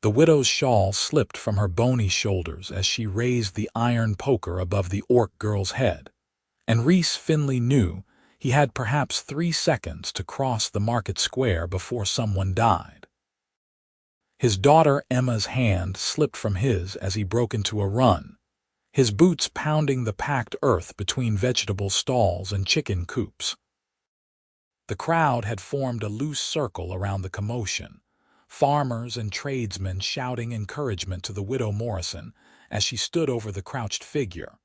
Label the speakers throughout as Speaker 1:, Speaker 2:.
Speaker 1: The widow's shawl slipped from her bony shoulders as she raised the iron poker above the orc girl's head, and Rhys Finley knew he had perhaps 3 seconds to cross the market square before someone died. His daughter Emma's hand slipped from his as he broke into a run, his boots pounding the packed earth between vegetable stalls and chicken coops. The crowd had formed a loose circle around the commotion, farmers and tradesmen shouting encouragement to the widow Morrison as she stood over the crouched figure.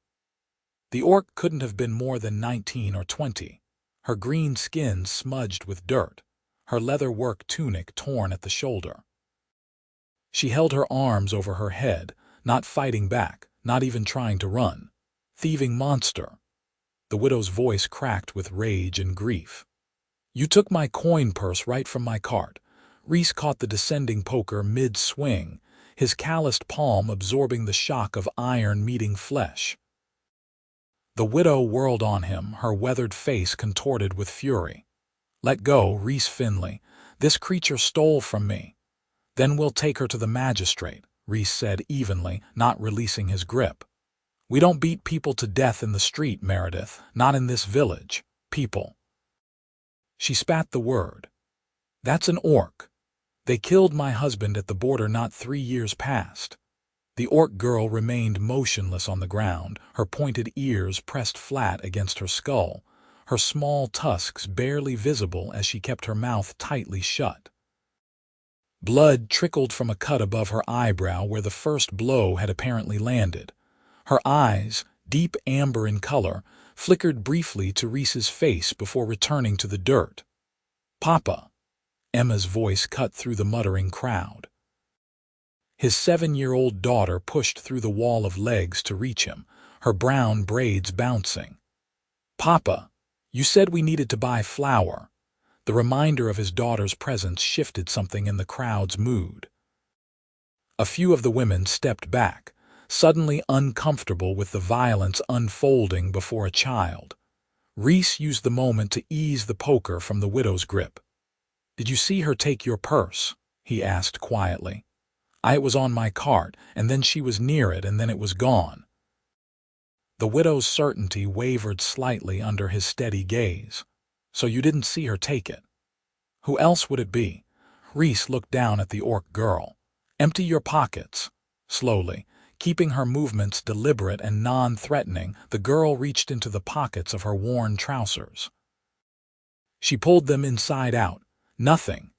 Speaker 1: The orc couldn't have been more than 19 or 20, her green skin smudged with dirt, her leather-work tunic torn at the shoulder. She held her arms over her head, not fighting back, not even trying to run. "Thieving monster!" The widow's voice cracked with rage and grief. "You took my coin purse right from my cart." Rhys caught the descending poker mid-swing, his calloused palm absorbing the shock of iron meeting flesh. The widow whirled on him, her weathered face contorted with fury. "Let go, Rhys Finley. This creature stole from me." "Then we'll take her to the magistrate," Rhys said evenly, not releasing his grip. "We don't beat people to death in the street, Meredith, not in this village. People." She spat the word. "That's an orc. They killed my husband at the border not 3 years past." The orc girl remained motionless on the ground, her pointed ears pressed flat against her skull, her small tusks barely visible as she kept her mouth tightly shut. Blood trickled from a cut above her eyebrow where the first blow had apparently landed. Her eyes, deep amber in color, flickered briefly to Rhys's face before returning to the dirt. "Papa!" Emma's voice cut through the muttering crowd. His 7-year-old daughter pushed through the wall of legs to reach him, her brown braids bouncing. "Papa, you said we needed to buy flour." The reminder of his daughter's presence shifted something in the crowd's mood. A few of the women stepped back, suddenly uncomfortable with the violence unfolding before a child. Rhys used the moment to ease the poker from the widow's grip. "Did you see her take your purse?" he asked quietly. "It was on my cart, and then she was near it, and then it was gone." The widow's certainty wavered slightly under his steady gaze. "So you didn't see her take it?" "Who else would it be?" Rhys looked down at the orc girl. "Empty your pockets." Slowly, keeping her movements deliberate and non-threatening, the girl reached into the pockets of her worn trousers. She pulled them inside out. Nothing.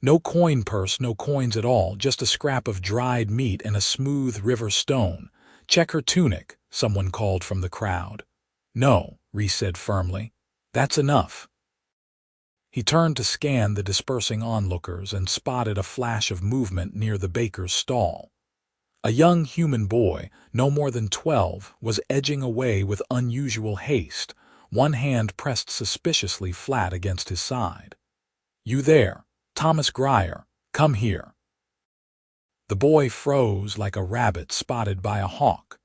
Speaker 1: No coin purse, no coins at all, just a scrap of dried meat and a smooth river stone. "Check her tunic," someone called from the crowd. "No," Rhys said firmly. "That's enough." He turned to scan the dispersing onlookers and spotted a flash of movement near the baker's stall. A young human boy, no more than 12, was edging away with unusual haste, one hand pressed suspiciously flat against his side. "You there, Thomas Grier, come here." The boy froze like a rabbit spotted by a hawk.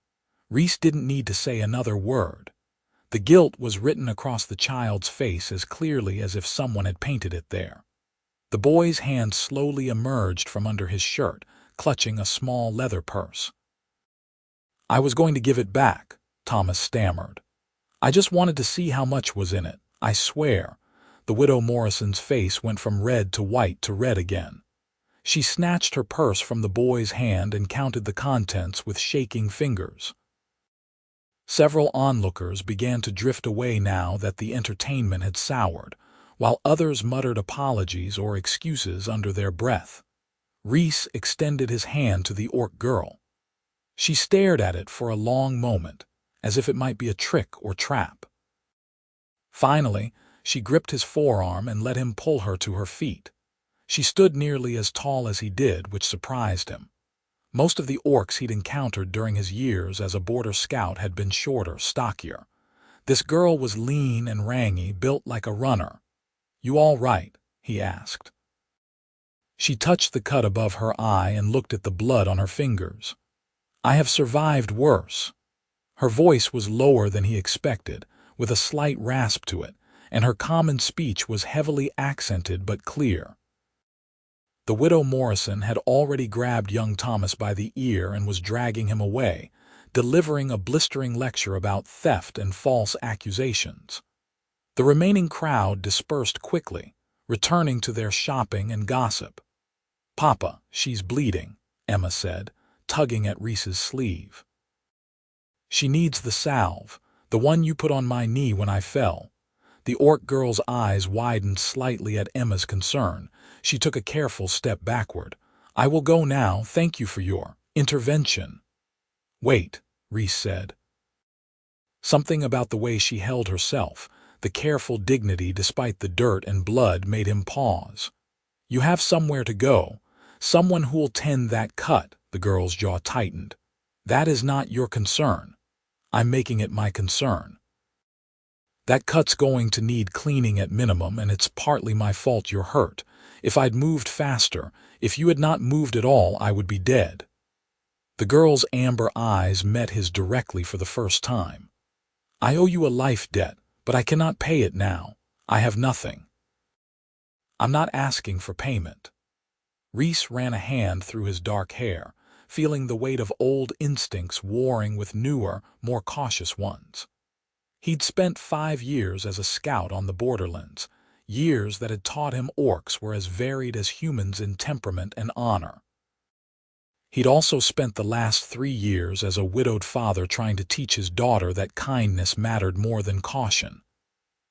Speaker 1: Rhys didn't need to say another word. The guilt was written across the child's face as clearly as if someone had painted it there. The boy's hand slowly emerged from under his shirt, clutching a small leather purse. "I was going to give it back," Thomas stammered. "I just wanted to see how much was in it, I swear." The widow Morrison's face went from red to white to red again. She snatched her purse from the boy's hand and counted the contents with shaking fingers. Several onlookers began to drift away now that the entertainment had soured, while others muttered apologies or excuses under their breath. Rhys extended his hand to the orc girl. She stared at it for a long moment, as if it might be a trick or trap. Finally, she gripped his forearm and let him pull her to her feet. She stood nearly as tall as he did, which surprised him. Most of the orcs he'd encountered during his years as a border scout had been shorter, stockier. This girl was lean and rangy, built like a runner. "You all right?" he asked. She touched the cut above her eye and looked at the blood on her fingers. "I have survived worse." Her voice was lower than he expected, with a slight rasp to it, and her common speech was heavily accented but clear. The widow Morrison had already grabbed young Thomas by the ear and was dragging him away, delivering a blistering lecture about theft and false accusations. The remaining crowd dispersed quickly, returning to their shopping and gossip. "Papa, she's bleeding," Emma said, tugging at Reese's sleeve. "She needs the salve, the one you put on my knee when I fell." The orc girl's eyes widened slightly at Emma's concern. She took a careful step backward. "I will go now, thank you for your intervention." "Wait," Reese said. Something about the way she held herself, the careful dignity despite the dirt and blood, made him pause. "You have somewhere to go, someone who'll tend that cut." The girl's jaw tightened. "That is not your concern. I'm making it my concern. That cut's going to need cleaning at minimum, and it's partly my fault you're hurt. If I'd moved faster, if you had not moved at all, I would be dead." The girl's amber eyes met his directly for the first time. "I owe you a life debt, but I cannot pay it now. I have nothing." "I'm not asking for payment." Reese ran a hand through his dark hair, feeling the weight of old instincts warring with newer, more cautious ones. He'd spent 5 years as a scout on the borderlands, years that had taught him orcs were as varied as humans in temperament and honor. He'd also spent the last 3 years as a widowed father trying to teach his daughter that kindness mattered more than caution.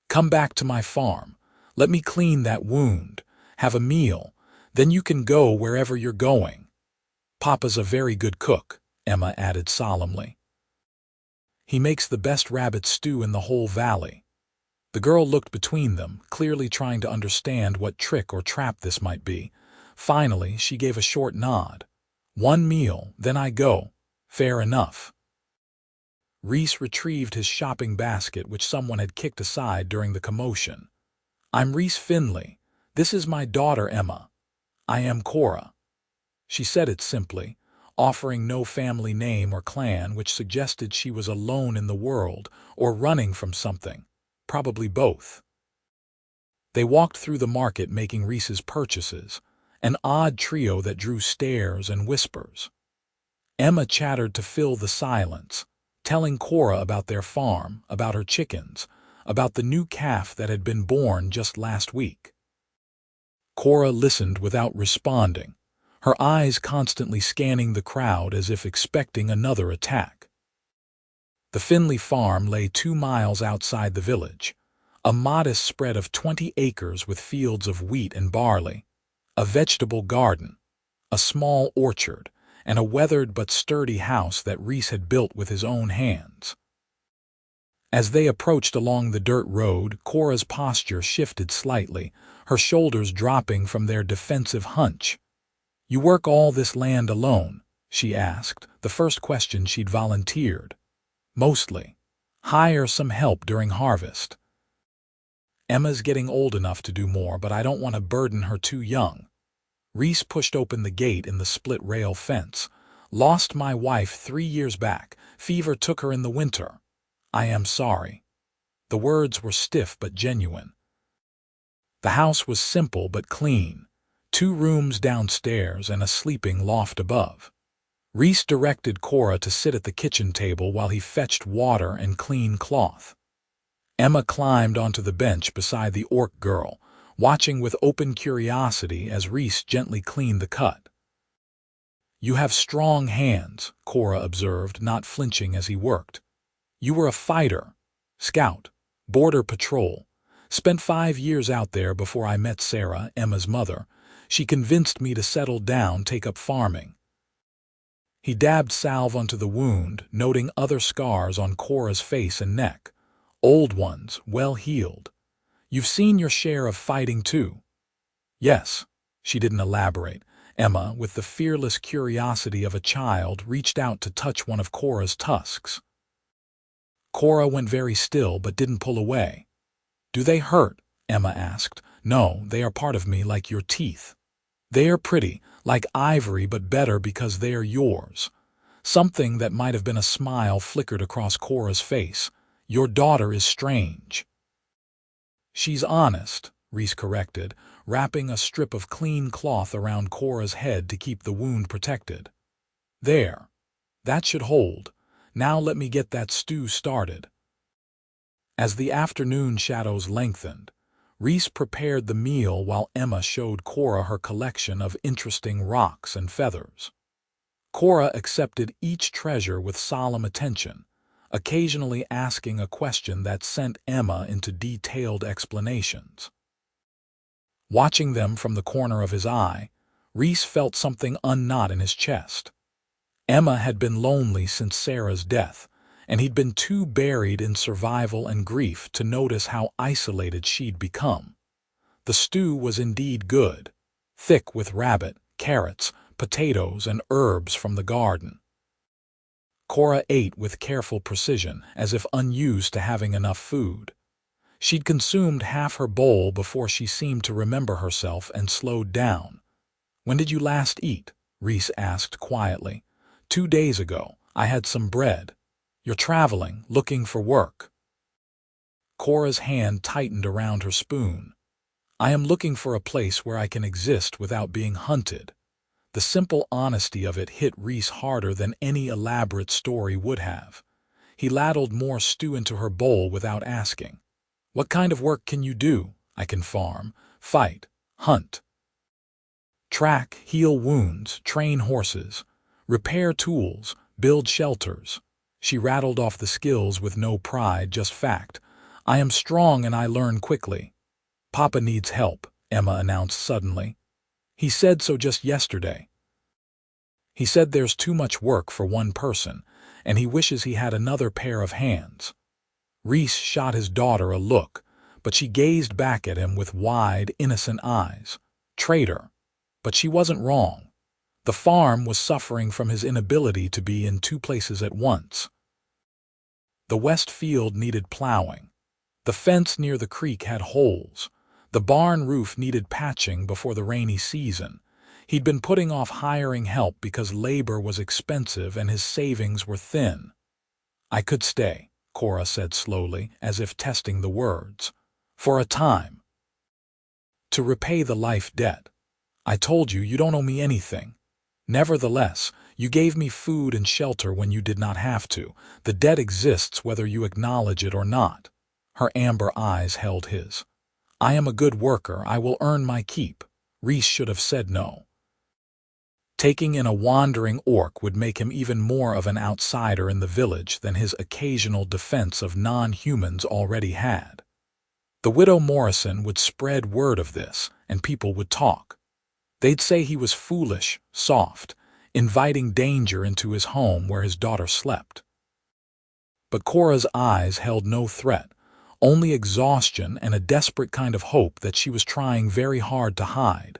Speaker 1: "Come back to my farm. Let me clean that wound. Have a meal. Then you can go wherever you're going." "Papa's a very good cook," Emma added solemnly. "He makes the best rabbit stew in the whole valley." The girl looked between them, clearly trying to understand what trick or trap this might be. Finally, she gave a short nod. "1 meal, then I go. Fair enough." Reese retrieved his shopping basket, which someone had kicked aside during the commotion. "I'm Reese Finley. This is my daughter Emma. I am Cora." She said it simply, offering no family name or clan, which suggested she was alone in the world or running from something, probably both. They walked through the market making Reese's purchases, an odd trio that drew stares and whispers. Emma chattered to fill the silence, telling Cora about their farm, about her chickens, about the new calf that had been born just last week. Cora listened without responding, her eyes constantly scanning the crowd as if expecting another attack. The Finley farm lay 2 miles outside the village, a modest spread of 20 acres with fields of wheat and barley, a vegetable garden, a small orchard, and a weathered but sturdy house that Reese had built with his own hands. As they approached along the dirt road, Cora's posture shifted slightly, her shoulders dropping from their defensive hunch. "You work all this land alone?" she asked, the first question she'd volunteered. "Mostly. Hire some help during harvest." "Emma's getting old enough to do more, but I don't want to burden her too young." Reese pushed open the gate in the split-rail fence. "Lost my wife 3 years back. Fever took her in the winter. I am sorry." The words were stiff but genuine. The house was simple but clean, 2 rooms downstairs and a sleeping loft above. Reese directed Cora to sit at the kitchen table while he fetched water and clean cloth. Emma climbed onto the bench beside the orc girl, watching with open curiosity as Reese gently cleaned the cut. "You have strong hands," Cora observed, not flinching as he worked. "You were a fighter, scout, border patrol. Spent 5 years out there before I met Sarah, Emma's mother. She convinced me to settle down, take up farming." He dabbed salve onto the wound, noting other scars on Cora's face and neck. Old ones, well healed. "You've seen your share of fighting too?" "Yes." She didn't elaborate. Emma, with the fearless curiosity of a child, reached out to touch one of Cora's tusks. Cora went very still but didn't pull away. "Do they hurt?" Emma asked. "No, they are part of me, like your teeth. They are pretty, like ivory, but better because they are yours." Something that might have been a smile flickered across Cora's face. "Your daughter is strange." "She's honest," Reese corrected, wrapping a strip of clean cloth around Cora's head to keep the wound protected. "There. That should hold. Now let me get that stew started." As the afternoon shadows lengthened, Reese prepared the meal while Emma showed Cora her collection of interesting rocks and feathers. Cora accepted each treasure with solemn attention, occasionally asking a question that sent Emma into detailed explanations. Watching them from the corner of his eye, Reese felt something unknot in his chest. Emma had been lonely since Sarah's death, and he'd been too buried in survival and grief to notice how isolated she'd become. The stew was indeed good, thick with rabbit, carrots, potatoes, and herbs from the garden. Cora ate with careful precision, as if unused to having enough food. She'd consumed half her bowl before she seemed to remember herself and slowed down. "When did you last eat?" Reese asked quietly. "2 days ago. I had some bread. You're traveling, looking for work." Cora's hand tightened around her spoon. "I am looking for a place where I can exist without being hunted." The simple honesty of it hit Reese harder than any elaborate story would have. He ladled more stew into her bowl without asking. "What kind of work can you do?" "I can farm, fight, hunt, track, heal wounds, train horses, repair tools, build shelters." She rattled off the skills with no pride, just fact. "I am strong and I learn quickly." "Papa needs help," Emma announced suddenly. "He said so just yesterday. He said there's too much work for one person, and he wishes he had another pair of hands." Reese shot his daughter a look, but she gazed back at him with wide, innocent eyes. Traitor. But she wasn't wrong. The farm was suffering from his inability to be in 2 places at once. The west field needed plowing. The fence near the creek had holes. The barn roof needed patching before the rainy season. He'd been putting off hiring help because labor was expensive and his savings were thin. "I could stay," Cora said slowly, as if testing the words. "For a time. To repay the life debt. I told you don't owe me anything. Nevertheless, you gave me food and shelter when you did not have to. The debt exists whether you acknowledge it or not." Her amber eyes held his. "I am a good worker. I will earn my keep." Reese should have said no. Taking in a wandering orc would make him even more of an outsider in the village than his occasional defense of non-humans already had. The widow Morrison would spread word of this, and people would talk. They'd say he was foolish, soft, inviting danger into his home where his daughter slept. But Cora's eyes held no threat, only exhaustion and a desperate kind of hope that she was trying very hard to hide.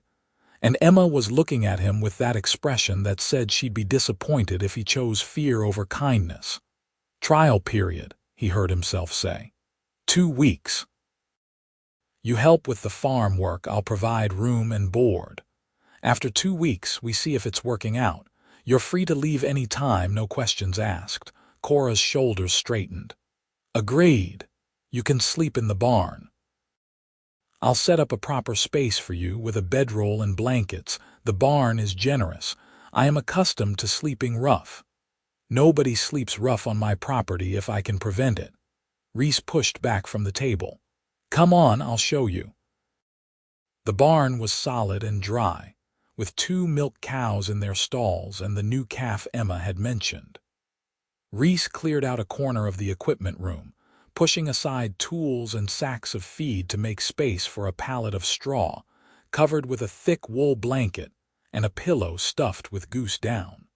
Speaker 1: And Emma was looking at him with that expression that said she'd be disappointed if he chose fear over kindness. "Trial period," he heard himself say. 2 weeks. "You help with the farm work, I'll provide room and board. After 2 weeks, we see if it's working out. You're free to leave any time, no questions asked." Cora's shoulders straightened. "Agreed. You can sleep in the barn. I'll set up a proper space for you with a bedroll and blankets. The barn is generous. I am accustomed to sleeping rough. Nobody sleeps rough on my property if I can prevent it." Reese pushed back from the table. "Come on, I'll show you." The barn was solid and dry, with 2 milk cows in their stalls and the new calf Emma had mentioned. Reese cleared out a corner of the equipment room, pushing aside tools and sacks of feed to make space for a pallet of straw, covered with a thick wool blanket, and a pillow stuffed with goose down.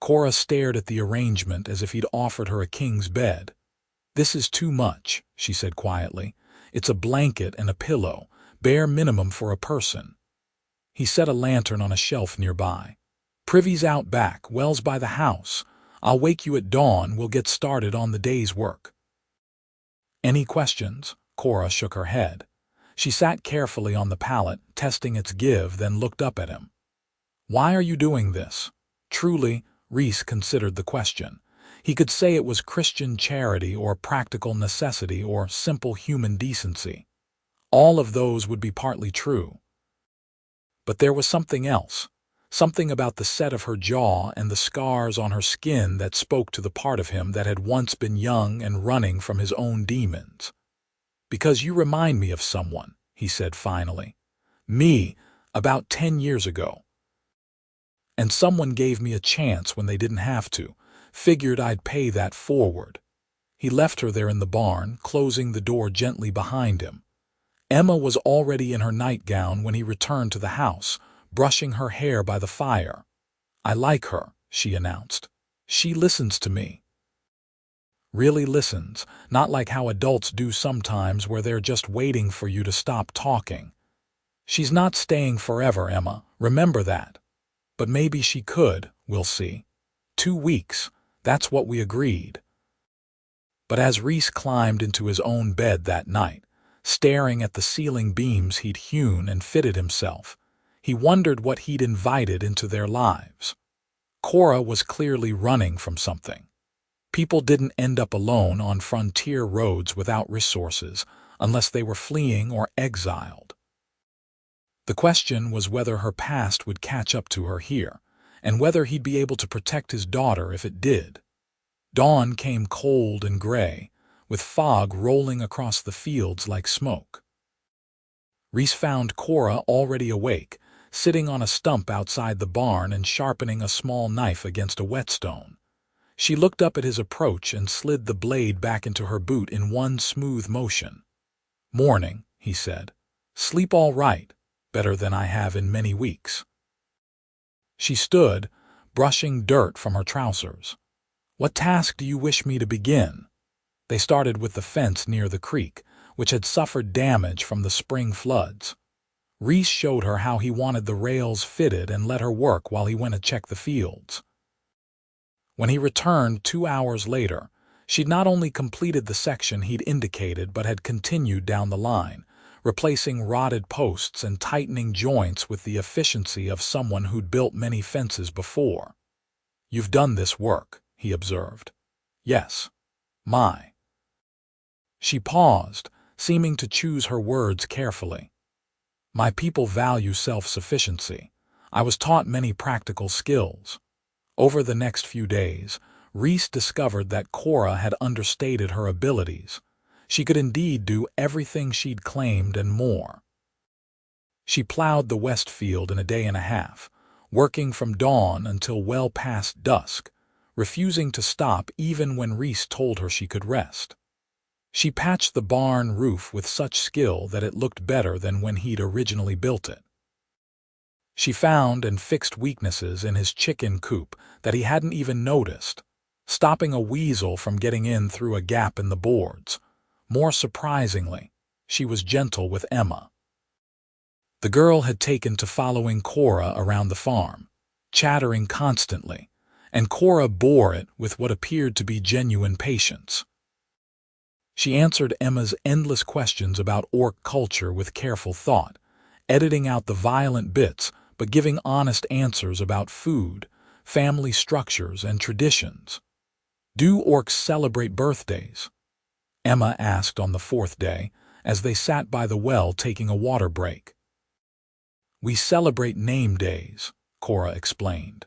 Speaker 1: Cora stared at the arrangement as if he'd offered her a king's bed. "This is too much," she said quietly. "It's a blanket and a pillow, bare minimum for a person." He set a lantern on a shelf nearby. "Privy's out back, Wells by the house. I'll wake you at dawn. We'll get started on the day's work." "Any questions?" Cora shook her head. She sat carefully on the pallet, testing its give, then looked up at him. "Why are you doing this?" Truly, Reese considered the question. He could say it was Christian charity or practical necessity or simple human decency. All of those would be partly true. But there was something else, something about the set of her jaw and the scars on her skin that spoke to the part of him that had once been young and running from his own demons. "Because you remind me of someone," he said finally. "Me, about 10 years ago. And someone gave me a chance when they didn't have to. Figured I'd pay that forward." He left her there in the barn, closing the door gently behind him. Emma was already in her nightgown when he returned to the house, brushing her hair by the fire. "I like her," she announced. "She listens to me." Really listens, not like how adults do sometimes where they're just waiting for you to stop talking. "She's not staying forever, Emma, remember that. But maybe she could, we'll see. 2 weeks, that's what we agreed." But as Reese climbed into his own bed that night, staring at the ceiling beams he'd hewn and fitted himself, he wondered what he'd invited into their lives. Cora was clearly running from something. People didn't end up alone on frontier roads without resources unless they were fleeing or exiled. The question was whether her past would catch up to her here, and whether he'd be able to protect his daughter if it did. Dawn came cold and gray, with fog rolling across the fields like smoke. Reese found Cora already awake, sitting on a stump outside the barn and sharpening a small knife against a whetstone. She looked up at his approach and slid the blade back into her boot in one smooth motion. "Morning," he said. "Sleep all right, better than I have in many weeks." She stood, brushing dirt from her trousers. "What task do you wish me to begin?" They started with the fence near the creek, which had suffered damage from the spring floods. Reese showed her how he wanted the rails fitted and let her work while he went to check the fields. When he returned 2 hours later, she'd not only completed the section he'd indicated but had continued down the line, replacing rotted posts and tightening joints with the efficiency of someone who'd built many fences before. "You've done this work," he observed. "Yes. My." She paused, seeming to choose her words carefully. "My people value self-sufficiency. I was taught many practical skills." Over the next few days, Reese discovered that Cora had understated her abilities. She could indeed do everything she'd claimed and more. She plowed the west field in a day and a half, working from dawn until well past dusk, refusing to stop even when Reese told her she could rest. She patched the barn roof with such skill that it looked better than when he'd originally built it. She found and fixed weaknesses in his chicken coop that he hadn't even noticed, stopping a weasel from getting in through a gap in the boards. More surprisingly, she was gentle with Emma. The girl had taken to following Cora around the farm, chattering constantly, and Cora bore it with what appeared to be genuine patience. She answered Emma's endless questions about orc culture with careful thought, editing out the violent bits but giving honest answers about food, family structures, and traditions. "Do orcs celebrate birthdays?" Emma asked on the 4th day, as they sat by the well taking a water break. "We celebrate name days," Cora explained.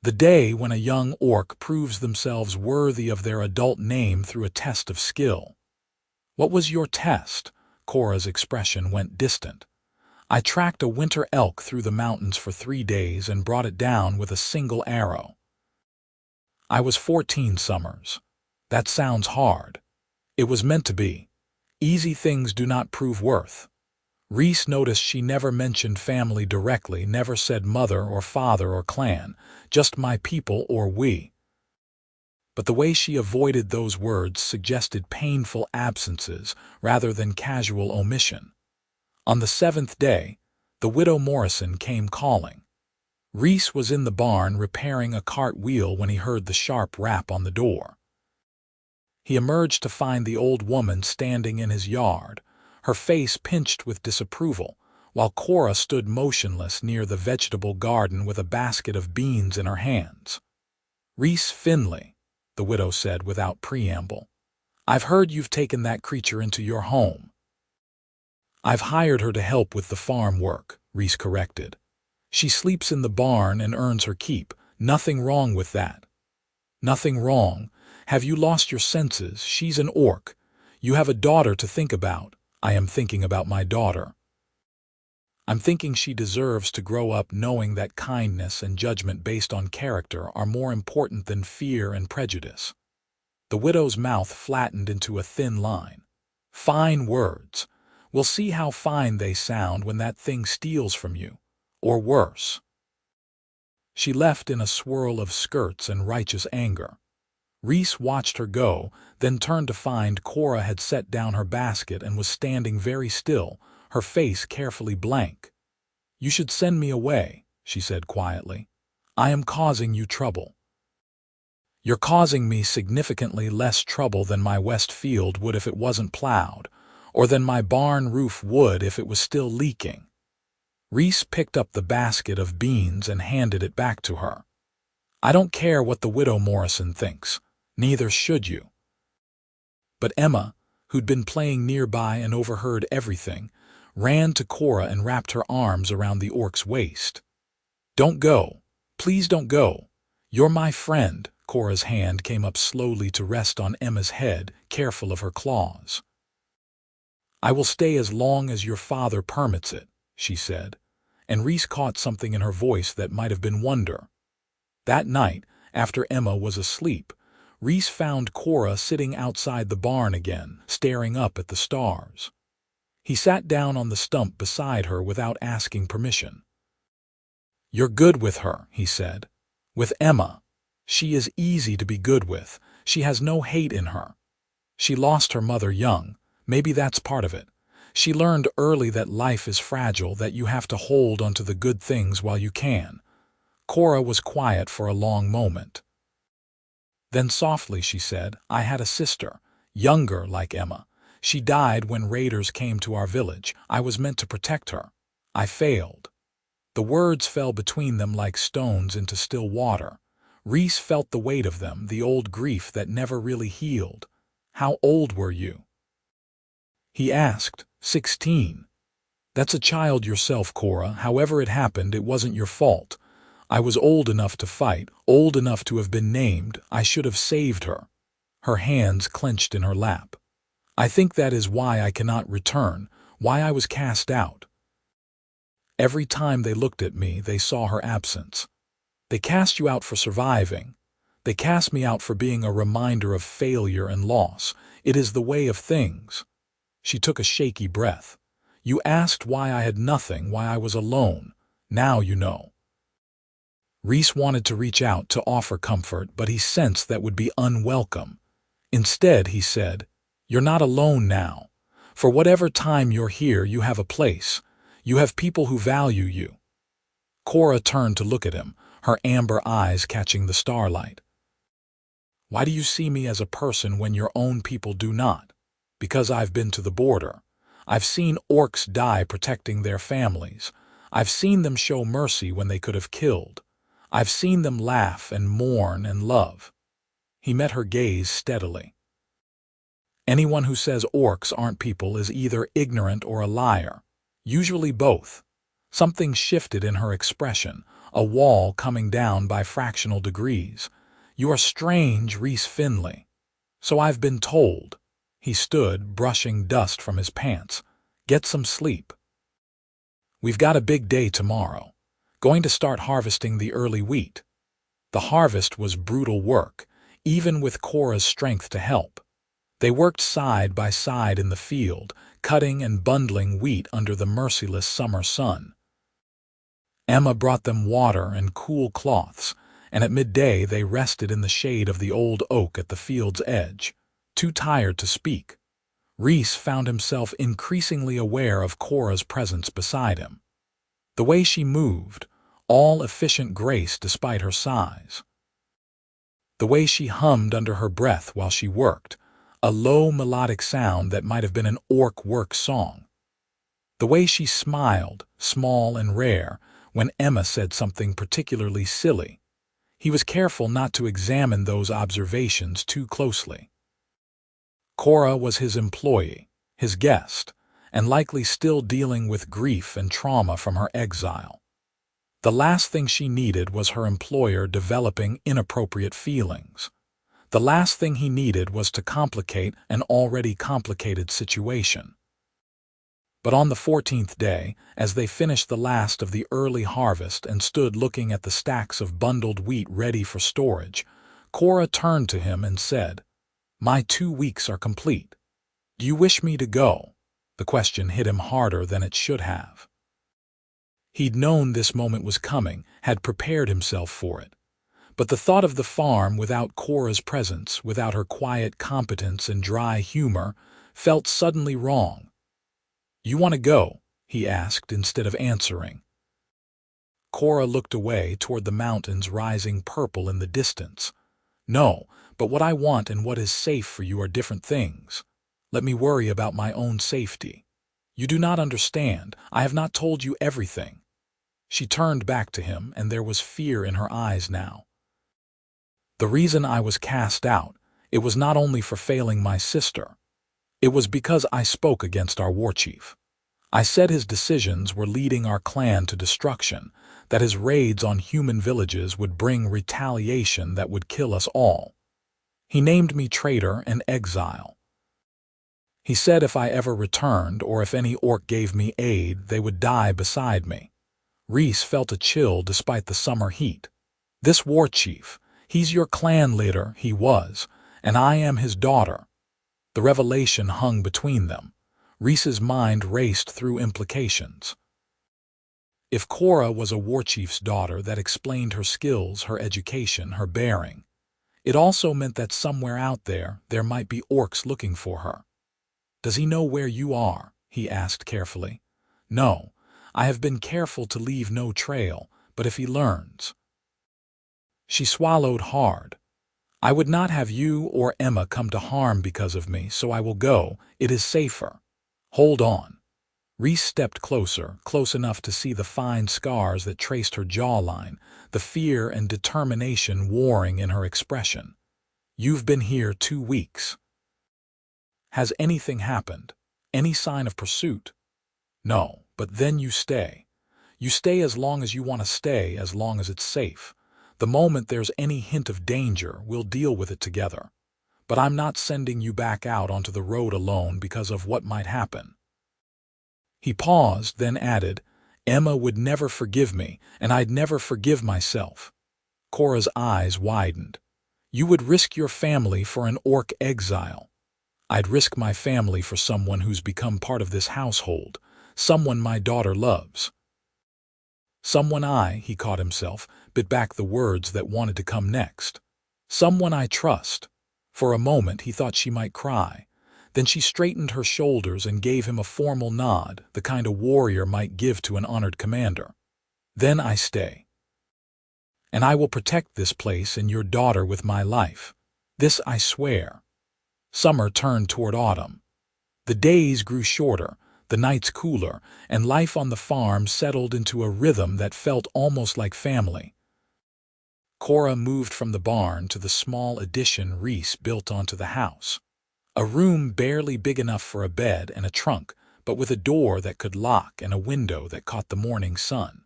Speaker 1: "The day when a young orc proves themselves worthy of their adult name through a test of skill." "What was your test?" Cora's expression went distant. "I tracked a winter elk through the mountains for 3 days and brought it down with a single arrow." "I was 14 summers. That sounds hard." "It was meant to be. Easy things do not prove worth." Reese noticed she never mentioned family directly, never said mother or father or clan, just my people or we. But the way she avoided those words suggested painful absences rather than casual omission. On the 7th day, the widow Morrison came calling. Reese was in the barn repairing a cart wheel when he heard the sharp rap on the door. He emerged to find the old woman standing in his yard, her face pinched with disapproval, while Cora stood motionless near the vegetable garden with a basket of beans in her hands. "Reese Finley," the widow said without preamble. "I've heard you've taken that creature into your home." I've hired her to help with the farm work, Reese corrected. She sleeps in the barn and earns her keep. Nothing wrong with that. Nothing wrong. Have you lost your senses? She's an orc. You have a daughter to think about. I am thinking about my daughter. I'm thinking she deserves to grow up knowing that kindness and judgment based on character are more important than fear and prejudice. The widow's mouth flattened into a thin line. Fine words. We'll see how fine they sound when that thing steals from you. Or worse. She left in a swirl of skirts and righteous anger. Reese watched her go, then turned to find Cora had set down her basket and was standing very still, her face carefully blank. You should send me away, she said quietly. I am causing you trouble. You're causing me significantly less trouble than my west field would if it wasn't plowed, or than my barn roof would if it was still leaking. Reese picked up the basket of beans and handed it back to her. I don't care what the widow Morrison thinks. Neither should you. But Emma, who'd been playing nearby and overheard everything, ran to Cora and wrapped her arms around the orc's waist. Don't go. Please don't go. You're my friend. Cora's hand came up slowly to rest on Emma's head, careful of her claws. I will stay as long as your father permits it, she said, and Reese caught something in her voice that might have been wonder. That night, after Emma was asleep, Reese found Cora sitting outside the barn again, staring up at the stars. He sat down on the stump beside her without asking permission. You're good with her, he said. With Emma. She is easy to be good with. She has no hate in her. She lost her mother young. Maybe that's part of it. She learned early that life is fragile, that you have to hold onto the good things while you can. Cora was quiet for a long moment. Then softly she said, I had a sister, younger like Emma. She died when raiders came to our village. I was meant to protect her. I failed. The words fell between them like stones into still water. Reese felt the weight of them, the old grief that never really healed. How old were you? He asked. 16. That's a child yourself, Cora. However it happened, it wasn't your fault. I was old enough to fight, old enough to have been named. I should have saved her. Her hands clenched in her lap. I think that is why I cannot return, why I was cast out. Every time they looked at me, they saw her absence. They cast you out for surviving. They cast me out for being a reminder of failure and loss. It is the way of things. She took a shaky breath. You asked why I had nothing, why I was alone. Now you know. Reese wanted to reach out to offer comfort, but he sensed that would be unwelcome. Instead, he said, You're not alone now. For whatever time you're here, you have a place. You have people who value you. Cora turned to look at him, her amber eyes catching the starlight. Why do you see me as a person when your own people do not? Because I've been to the border. I've seen orcs die protecting their families. I've seen them show mercy when they could have killed. I've seen them laugh and mourn and love. He met her gaze steadily. Anyone who says orcs aren't people is either ignorant or a liar. Usually both. Something shifted in her expression, a wall coming down by fractional degrees. You are strange, Reese Finley. So I've been told. He stood, brushing dust from his pants. Get some sleep. We've got a big day tomorrow. Going to start harvesting the early wheat. The harvest was brutal work, even with Cora's strength to help. They worked side by side in the field, cutting and bundling wheat under the merciless summer sun. Emma brought them water and cool cloths, and at midday they rested in the shade of the old oak at the field's edge, too tired to speak. Reese found himself increasingly aware of Cora's presence beside him. The way she moved, all efficient grace despite her size. The way she hummed under her breath while she worked, a low melodic sound that might have been an orc work song. The way she smiled, small and rare, when Emma said something particularly silly. He was careful not to examine those observations too closely. Cora was his employee, his guest, and likely still dealing with grief and trauma from her exile. The last thing she needed was her employer developing inappropriate feelings. The last thing he needed was to complicate an already complicated situation. But on the 14th day, as they finished the last of the early harvest and stood looking at the stacks of bundled wheat ready for storage, Cora turned to him and said, "My 2 weeks are complete. Do you wish me to go?" The question hit him harder than it should have. He'd known this moment was coming, had prepared himself for it. But the thought of the farm without Cora's presence, without her quiet competence and dry humor, felt suddenly wrong. "You want to go?" he asked instead of answering. Cora looked away toward the mountains rising purple in the distance. "No, but what I want and what is safe for you are different things. Let me worry about my own safety. You do not understand. I have not told you everything." She turned back to him, and there was fear in her eyes now. "The reason I was cast out, it was not only for failing my sister. It was because I spoke against our Warchief. I said his decisions were leading our clan to destruction, that his raids on human villages would bring retaliation that would kill us all. He named me traitor and exile. He said if I ever returned or if any orc gave me aid, they would die beside me." Reese felt a chill despite the summer heat. "This Warchief, he's your clan leader, he was, and I am his daughter." The revelation hung between them. Reese's mind raced through implications. If Cora was a Warchief's daughter, that explained her skills, her education, her bearing. It also meant that somewhere out there might be orcs looking for her. "Does he know where you are?" he asked carefully. "No, I have been careful to leave no trail, but if he learns—" She swallowed hard. "I would not have you or Emma come to harm because of me, so I will go. It is safer." "Hold on." Reese stepped closer, close enough to see the fine scars that traced her jawline, the fear and determination warring in her expression. "You've been here 2 weeks. Has anything happened? Any sign of pursuit?" "No, but then you stay. You stay as long as you want to stay, as long as it's safe. The moment there's any hint of danger, we'll deal with it together. But I'm not sending you back out onto the road alone because of what might happen." He paused, then added, "Emma would never forgive me, and I'd never forgive myself." Cora's eyes widened. "You would risk your family for an orc exile." "I'd risk my family for someone who's become part of this household, someone my daughter loves." He caught himself, bit back the words that wanted to come next. "Someone I trust." For a moment he thought she might cry. Then she straightened her shoulders and gave him a formal nod, the kind a warrior might give to an honored commander. "Then I stay. And I will protect this place and your daughter with my life. This I swear." Summer turned toward autumn. The days grew shorter, the nights cooler, and life on the farm settled into a rhythm that felt almost like family. Cora moved from the barn to the small addition Reese built onto the house. A room barely big enough for a bed and a trunk, but with a door that could lock and a window that caught the morning sun.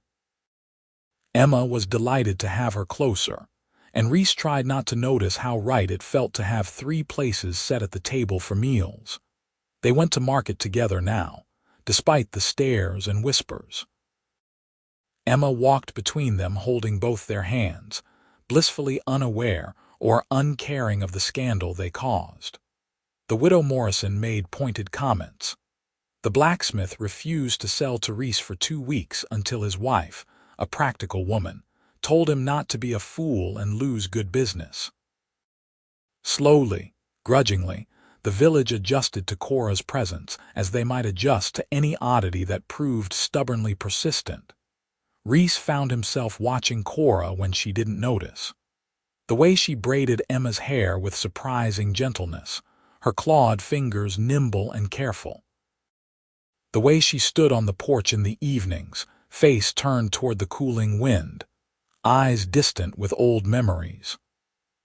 Speaker 1: Emma was delighted to have her closer, and Reese tried not to notice how right it felt to have 3 places set at the table for meals. They went to market together now, despite the stares and whispers. Emma walked between them holding both their hands, blissfully unaware or uncaring of the scandal they caused. The widow Morrison made pointed comments. The blacksmith refused to sell to Reese for 2 weeks until his wife, a practical woman, told him not to be a fool and lose good business. Slowly, grudgingly, the village adjusted to Cora's presence as they might adjust to any oddity that proved stubbornly persistent. Reese found himself watching Cora when she didn't notice. The way she braided Emma's hair with surprising gentleness, her clawed fingers nimble and careful. The way she stood on the porch in the evenings, face turned toward the cooling wind, eyes distant with old memories.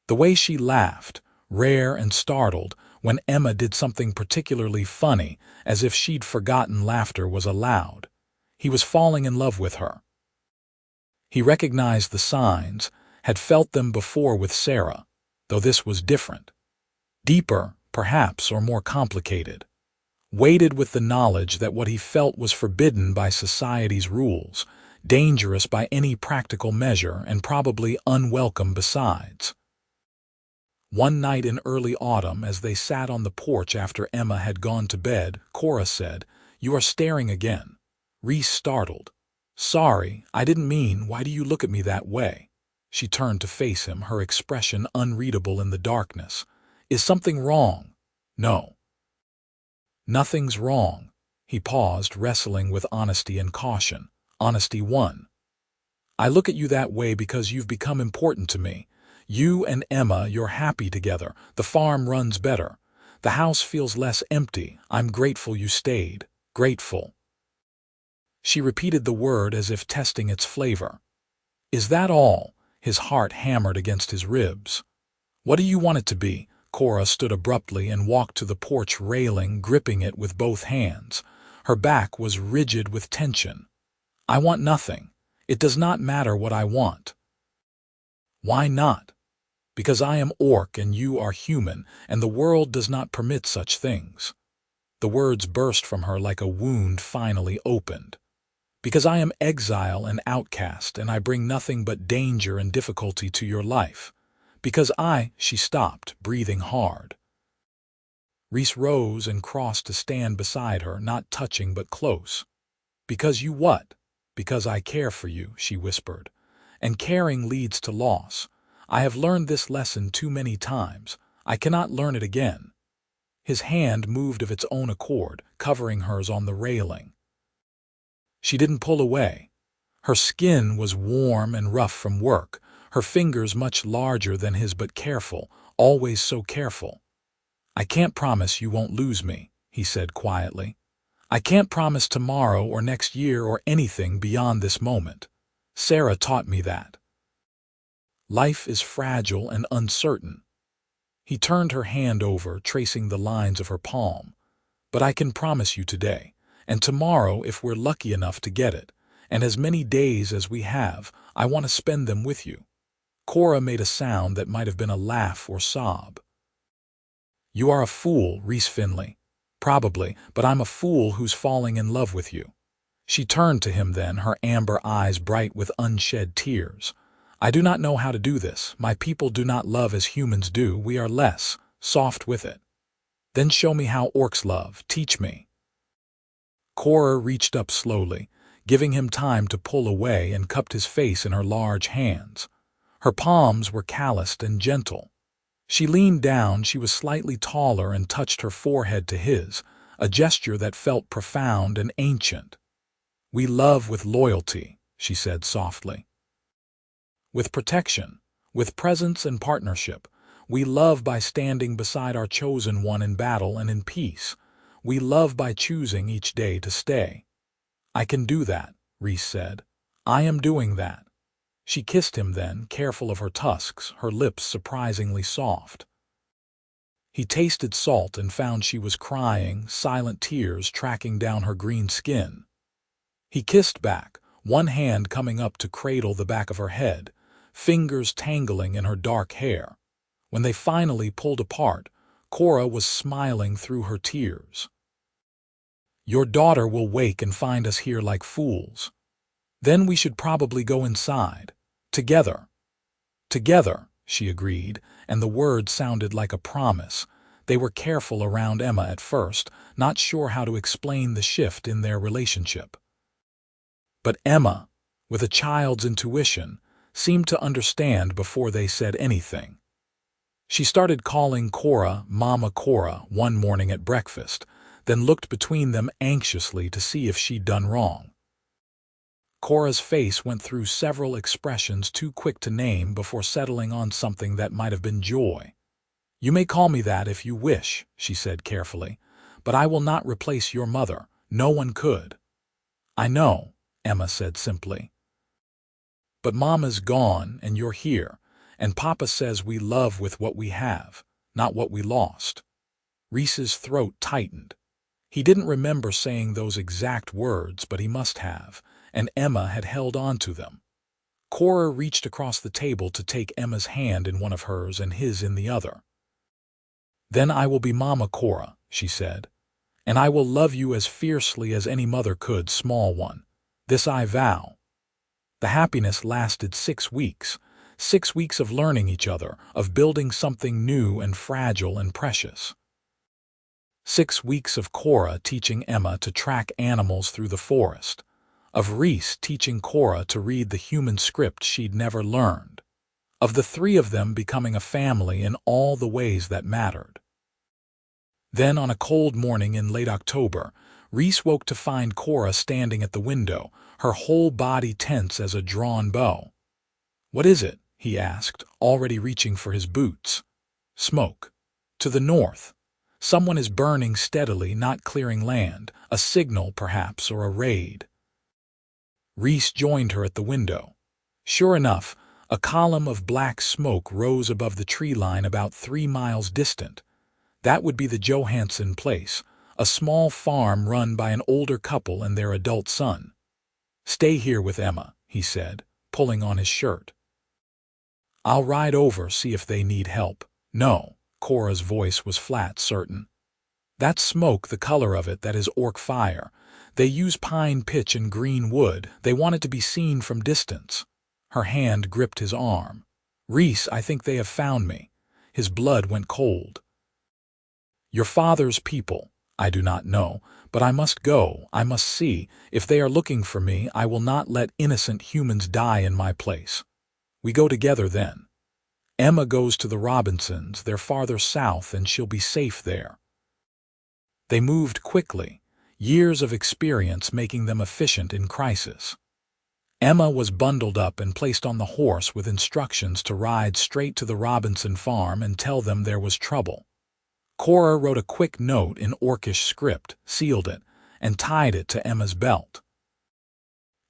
Speaker 1: The way she laughed, rare and startled, when Emma did something particularly funny, as if she'd forgotten laughter was allowed. He was falling in love with her. He recognized the signs, had felt them before with Sarah, though this was different. Deeper, perhaps, or more complicated. Weighted with the knowledge that what he felt was forbidden by society's rules, dangerous by any practical measure, and probably unwelcome besides. One night in early autumn, as they sat on the porch after Emma had gone to bed, Cora said, "You are staring again." Rhys startled. "Sorry, I didn't mean, why do you look at me that way?" She turned to face him, her expression unreadable in the darkness. "Is something wrong?" "No." "Nothing's wrong." He paused, wrestling with honesty and caution. Honesty won. "I look at you that way because you've become important to me. You and Emma, you're happy together. The farm runs better. The house feels less empty. I'm grateful you stayed. Grateful." She repeated the word as if testing its flavor. "Is that all?" His heart hammered against his ribs. "What do you want it to be?" Cora stood abruptly and walked to the porch railing, gripping it with both hands. Her back was rigid with tension. "I want nothing. It does not matter what I want." "Why not?" "Because I am orc and you are human, and the world does not permit such things." The words burst from her like a wound finally opened. "Because I am exile and outcast, and I bring nothing but danger and difficulty to your life. Because She stopped, breathing hard. Rhys rose and crossed to stand beside her, not touching but close. "Because you what?" "Because I care for you," she whispered. "And caring leads to loss. I have learned this lesson too many times. I cannot learn it again." His hand moved of its own accord, covering hers on the railing. She didn't pull away. Her skin was warm and rough from work, her fingers much larger than his but careful, always so careful. "I can't promise you won't lose me," he said quietly. "I can't promise tomorrow or next year or anything beyond this moment. Sarah taught me that. Life is fragile and uncertain." He turned her hand over, tracing the lines of her palm. "But I can promise you today, and tomorrow if we're lucky enough to get it, and as many days as we have, I want to spend them with you." Cora made a sound that might have been a laugh or sob. "You are a fool, Rhys Finley." "Probably, but I'm a fool who's falling in love with you." She turned to him then, her amber eyes bright with unshed tears. "I do not know how to do this. My people do not love as humans do. We are less soft with it." "Then show me how orcs love. Teach me." Cora reached up slowly, giving him time to pull away, and cupped his face in her large hands. Her palms were calloused and gentle. She leaned down, she was slightly taller, and touched her forehead to his, a gesture that felt profound and ancient. "We love with loyalty," she said softly. "With protection, with presence and partnership. We love by standing beside our chosen one in battle and in peace. We love by choosing each day to stay." "I can do that," Rhys said. "I am doing that." She kissed him then, careful of her tusks, her lips surprisingly soft. He tasted salt and found she was crying, silent tears tracking down her green skin. He kissed back, one hand coming up to cradle the back of her head, fingers tangling in her dark hair. When they finally pulled apart, Cora was smiling through her tears. "Your daughter will wake and find us here like fools. Then we should probably go inside. Together." "Together," she agreed, and the word sounded like a promise. They were careful around Emma at first, not sure how to explain the shift in their relationship. But Emma, with a child's intuition, seemed to understand before they said anything. She started calling Cora Mama Cora one morning at breakfast, then looked between them anxiously to see if she'd done wrong. Cora's face went through several expressions too quick to name before settling on something that might have been joy. "You may call me that if you wish," she said carefully, "but I will not replace your mother. No one could." "I know," Emma said simply. "But Mama's gone and you're here, and Papa says we love with what we have, not what we lost." Reese's throat tightened. He didn't remember saying those exact words, but he must have, and Emma had held on to them. Cora reached across the table to take Emma's hand in one of hers and his in the other. "Then I will be Mama Cora," she said, "and I will love you as fiercely as any mother could, small one. This I vow." The happiness lasted 6 weeks. 6 weeks of learning each other, of building something new and fragile and precious. 6 weeks of Cora teaching Emma to track animals through the forest, of Reese teaching Cora to read the human script she'd never learned, of the three of them becoming a family in all the ways that mattered. Then, on a cold morning in late October, Reese woke to find Cora standing at the window, her whole body tense as a drawn bow. "What is it?" he asked, already reaching for his boots. "Smoke. To the north. Someone is burning steadily, not clearing land. A signal, perhaps, or a raid." Reese joined her at the window. Sure enough, a column of black smoke rose above the tree line about 3 miles distant. That would be the Johansson place, a small farm run by an older couple and their adult son. "Stay here with Emma," he said, pulling on his shirt. "I'll ride over, see if they need help." "No." Cora's voice was flat, certain. "That smoke, the color of it, that is orc fire. They use pine pitch and green wood. They want it to be seen from distance." Her hand gripped his arm. "Reese, I think they have found me." His blood went cold. "Your father's people. I do not know, but I must go. I must see. If they are looking for me, I will not let innocent humans die in my place. We go together then. Emma goes to the Robinsons. They're farther south, and she'll be safe there." They moved quickly, years of experience making them efficient in crisis. Emma was bundled up and placed on the horse with instructions to ride straight to the Robinson farm and tell them there was trouble. Cora wrote a quick note in orcish script, sealed it, and tied it to Emma's belt.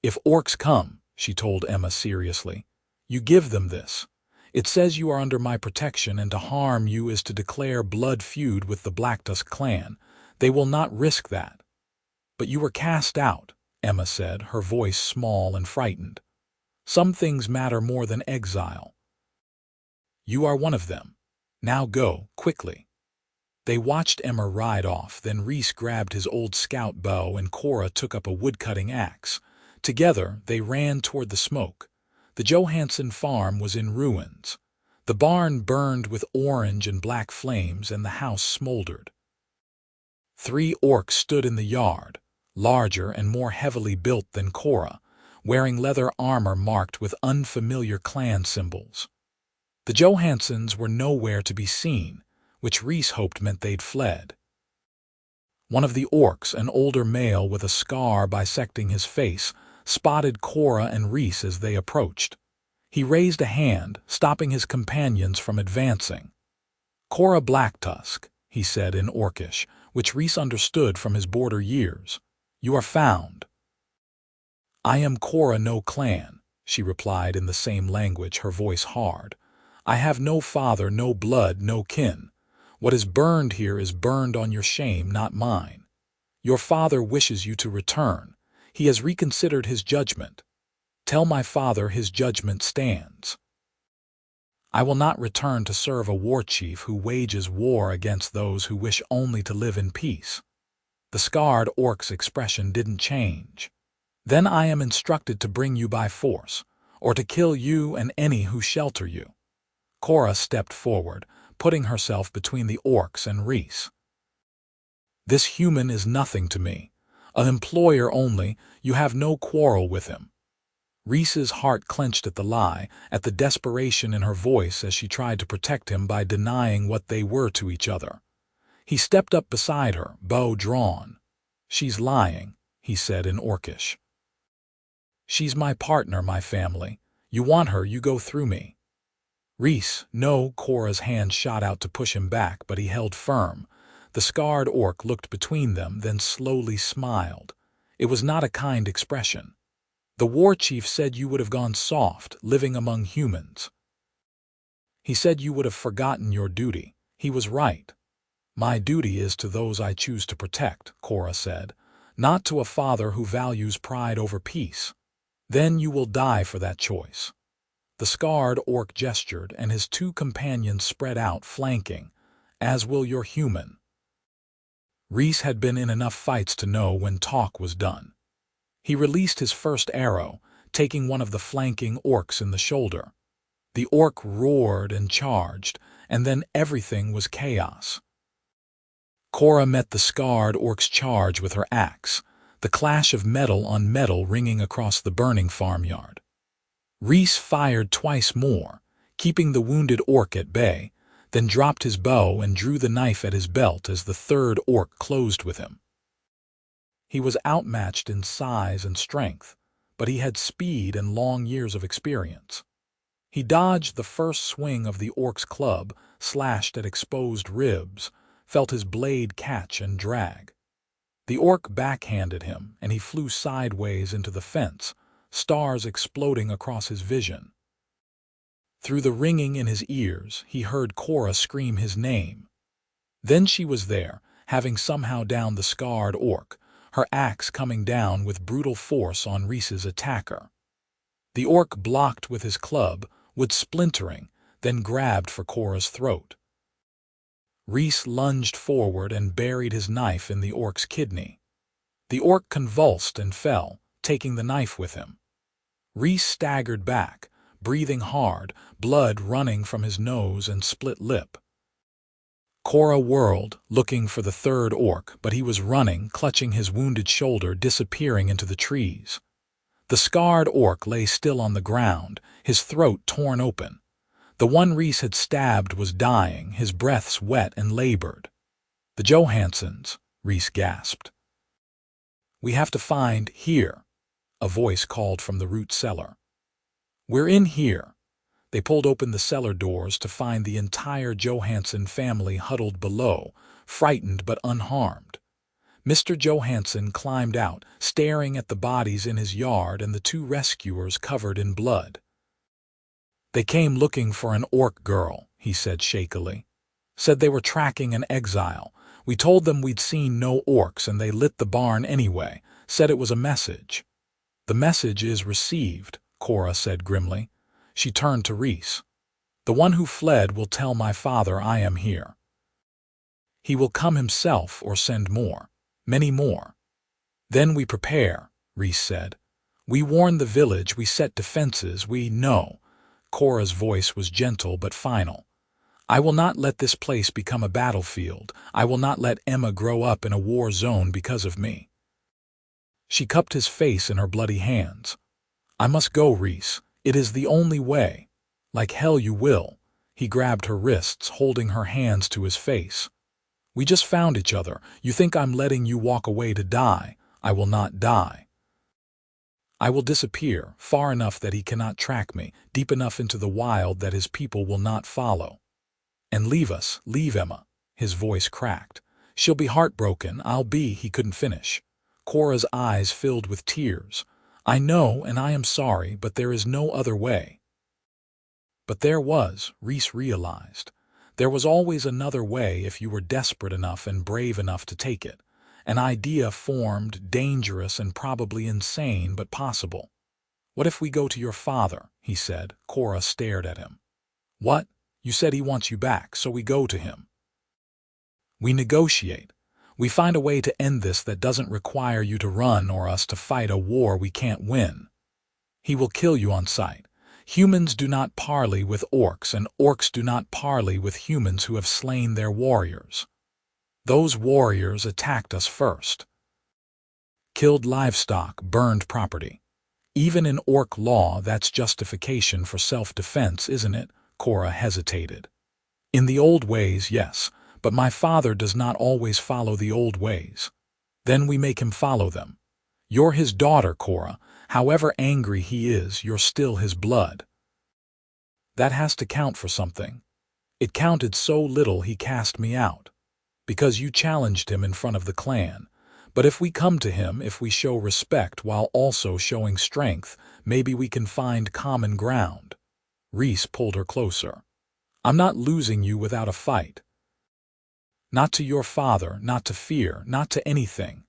Speaker 1: "If orcs come," she told Emma seriously, "you give them this. It says you are under my protection, and to harm you is to declare blood feud with the Blacktusk clan. They will not risk that." "But you were cast out," Emma said, her voice small and frightened. "Some things matter more than exile. You are one of them. Now go, quickly." They watched Emma ride off, then Reese grabbed his old scout bow and Cora took up a woodcutting axe. Together, they ran toward the smoke. The Johansson farm was in ruins. The barn burned with orange and black flames, and the house smoldered. 3 orcs stood in the yard, larger and more heavily built than Cora, wearing leather armor marked with unfamiliar clan symbols. The Johanssons were nowhere to be seen, which Reese hoped meant they'd fled. One of the orcs, an older male with a scar bisecting his face, spotted Cora and Reese as they approached. He raised a hand, stopping his companions from advancing. "Cora Blacktusk," he said in orcish, which Reese understood from his border years. "You are found." "I am Cora no clan," she replied in the same language, her voice hard. "I have no father, no blood, no kin. What is burned here is burned on your shame, not mine. Your father wishes you to return. He has reconsidered his judgment. Tell my father his judgment stands. I will not return to serve a warchief who wages war against those who wish only to live in peace." The scarred orc's expression didn't change. "Then I am instructed to bring you by force, or to kill you and any who shelter you." Cora stepped forward, putting herself between the orcs and Reese. "This human is nothing to me. An employer only. You have no quarrel with him." Reese's heart clenched at the lie, at the desperation in her voice as she tried to protect him by denying what they were to each other. He stepped up beside her, bow drawn. "She's lying," he said in orcish. "She's my partner, my family. You want her, you go through me." "Reese, no." Cora's hand shot out to push him back, but he held firm. The scarred orc looked between them, then slowly smiled. It was not a kind expression. "The Warchief said you would have gone soft, living among humans. He said you would have forgotten your duty. He was right." My duty is to those I choose to protect, Cora said, not to a father who values pride over peace. Then you will die for that choice. The scarred orc gestured, and his two companions spread out, flanking, as will your human. Rhys had been in enough fights to know when talk was done. He released his first arrow, taking one of the flanking orcs in the shoulder. The orc roared and charged, and then everything was chaos. Cora met the scarred orc's charge with her axe, the clash of metal on metal ringing across the burning farmyard. Rhys fired twice more, keeping the wounded orc at bay, then dropped his bow and drew the knife at his belt as the third orc closed with him. He was outmatched in size and strength, but he had speed and long years of experience. He dodged the first swing of the orc's club, slashed at exposed ribs, felt his blade catch and drag. The orc backhanded him, and he flew sideways into the fence, stars exploding across his vision. Through the ringing in his ears, he heard Cora scream his name. Then she was there, having somehow downed the scarred orc, her axe coming down with brutal force on Rhys's attacker. The orc blocked with his club, wood splintering, then grabbed for Cora's throat. Rhys lunged forward and buried his knife in the orc's kidney. The orc convulsed and fell, taking the knife with him. Rhys staggered back, breathing hard, blood running from his nose and split lip. Cora whirled, looking for the third orc, but he was running, clutching his wounded shoulder, disappearing into the trees. The scarred orc lay still on the ground, his throat torn open. The one Rhys had stabbed was dying, his breaths wet and labored. "The Johansons," Rhys gasped. "We have to find here," a voice called from the root cellar. "We're in here." They pulled open the cellar doors to find the entire Johansen family huddled below, frightened but unharmed. Mr. Johansen climbed out, staring at the bodies in his yard and the two rescuers covered in blood. "They came looking for an orc girl," he said shakily. "Said they were tracking an exile. We told them we'd seen no orcs and they lit the barn anyway, said it was a message." "The message is received," Cora said grimly. She turned to Rhys. "The one who fled will tell my father I am here. He will come himself or send more, many more. Then we prepare," Rhys said. "We warn the village, we set defenses, we know." Cora's voice was gentle but final. "I will not let this place become a battlefield. I will not let Emma grow up in a war zone because of me." She cupped his face in her bloody hands. "I must go, Rhys. It is the only way." "Like hell you will." He grabbed her wrists, holding her hands to his face. "We just found each other. You think I'm letting you walk away to die. I will not die. I will disappear, far enough that he cannot track me, deep enough into the wild that his people will not follow. And leave us, leave Emma." His voice cracked. "She'll be heartbroken, I'll be—" He couldn't finish. Cora's eyes filled with tears. "I know, and I am sorry, but there is no other way." But there was, Rhys realized. There was always another way if you were desperate enough and brave enough to take it. An idea formed, dangerous and probably insane, but possible. "What if we go to your father?" he said. Cora stared at him. "What? You said he wants you back, so we go to him. We negotiate. We find a way to end this that doesn't require you to run or us to fight a war we can't win. He will kill you on sight. Humans do not parley with orcs, and orcs do not parley with humans who have slain their warriors. Those warriors attacked us first. Killed livestock, burned property. Even in orc law, that's justification for self-defense, isn't it?" Cora hesitated. "In the old ways, yes, but my father does not always follow the old ways. Then we make him follow them. You're his daughter, Cora. However angry he is, you're still his blood. That has to count for something. It counted so little he cast me out. Because you challenged him in front of the clan. But if we come to him, if we show respect while also showing strength, maybe we can find common ground." Rhys pulled her closer. "I'm not losing you without a fight." Not to your father, not to fear, not to anything.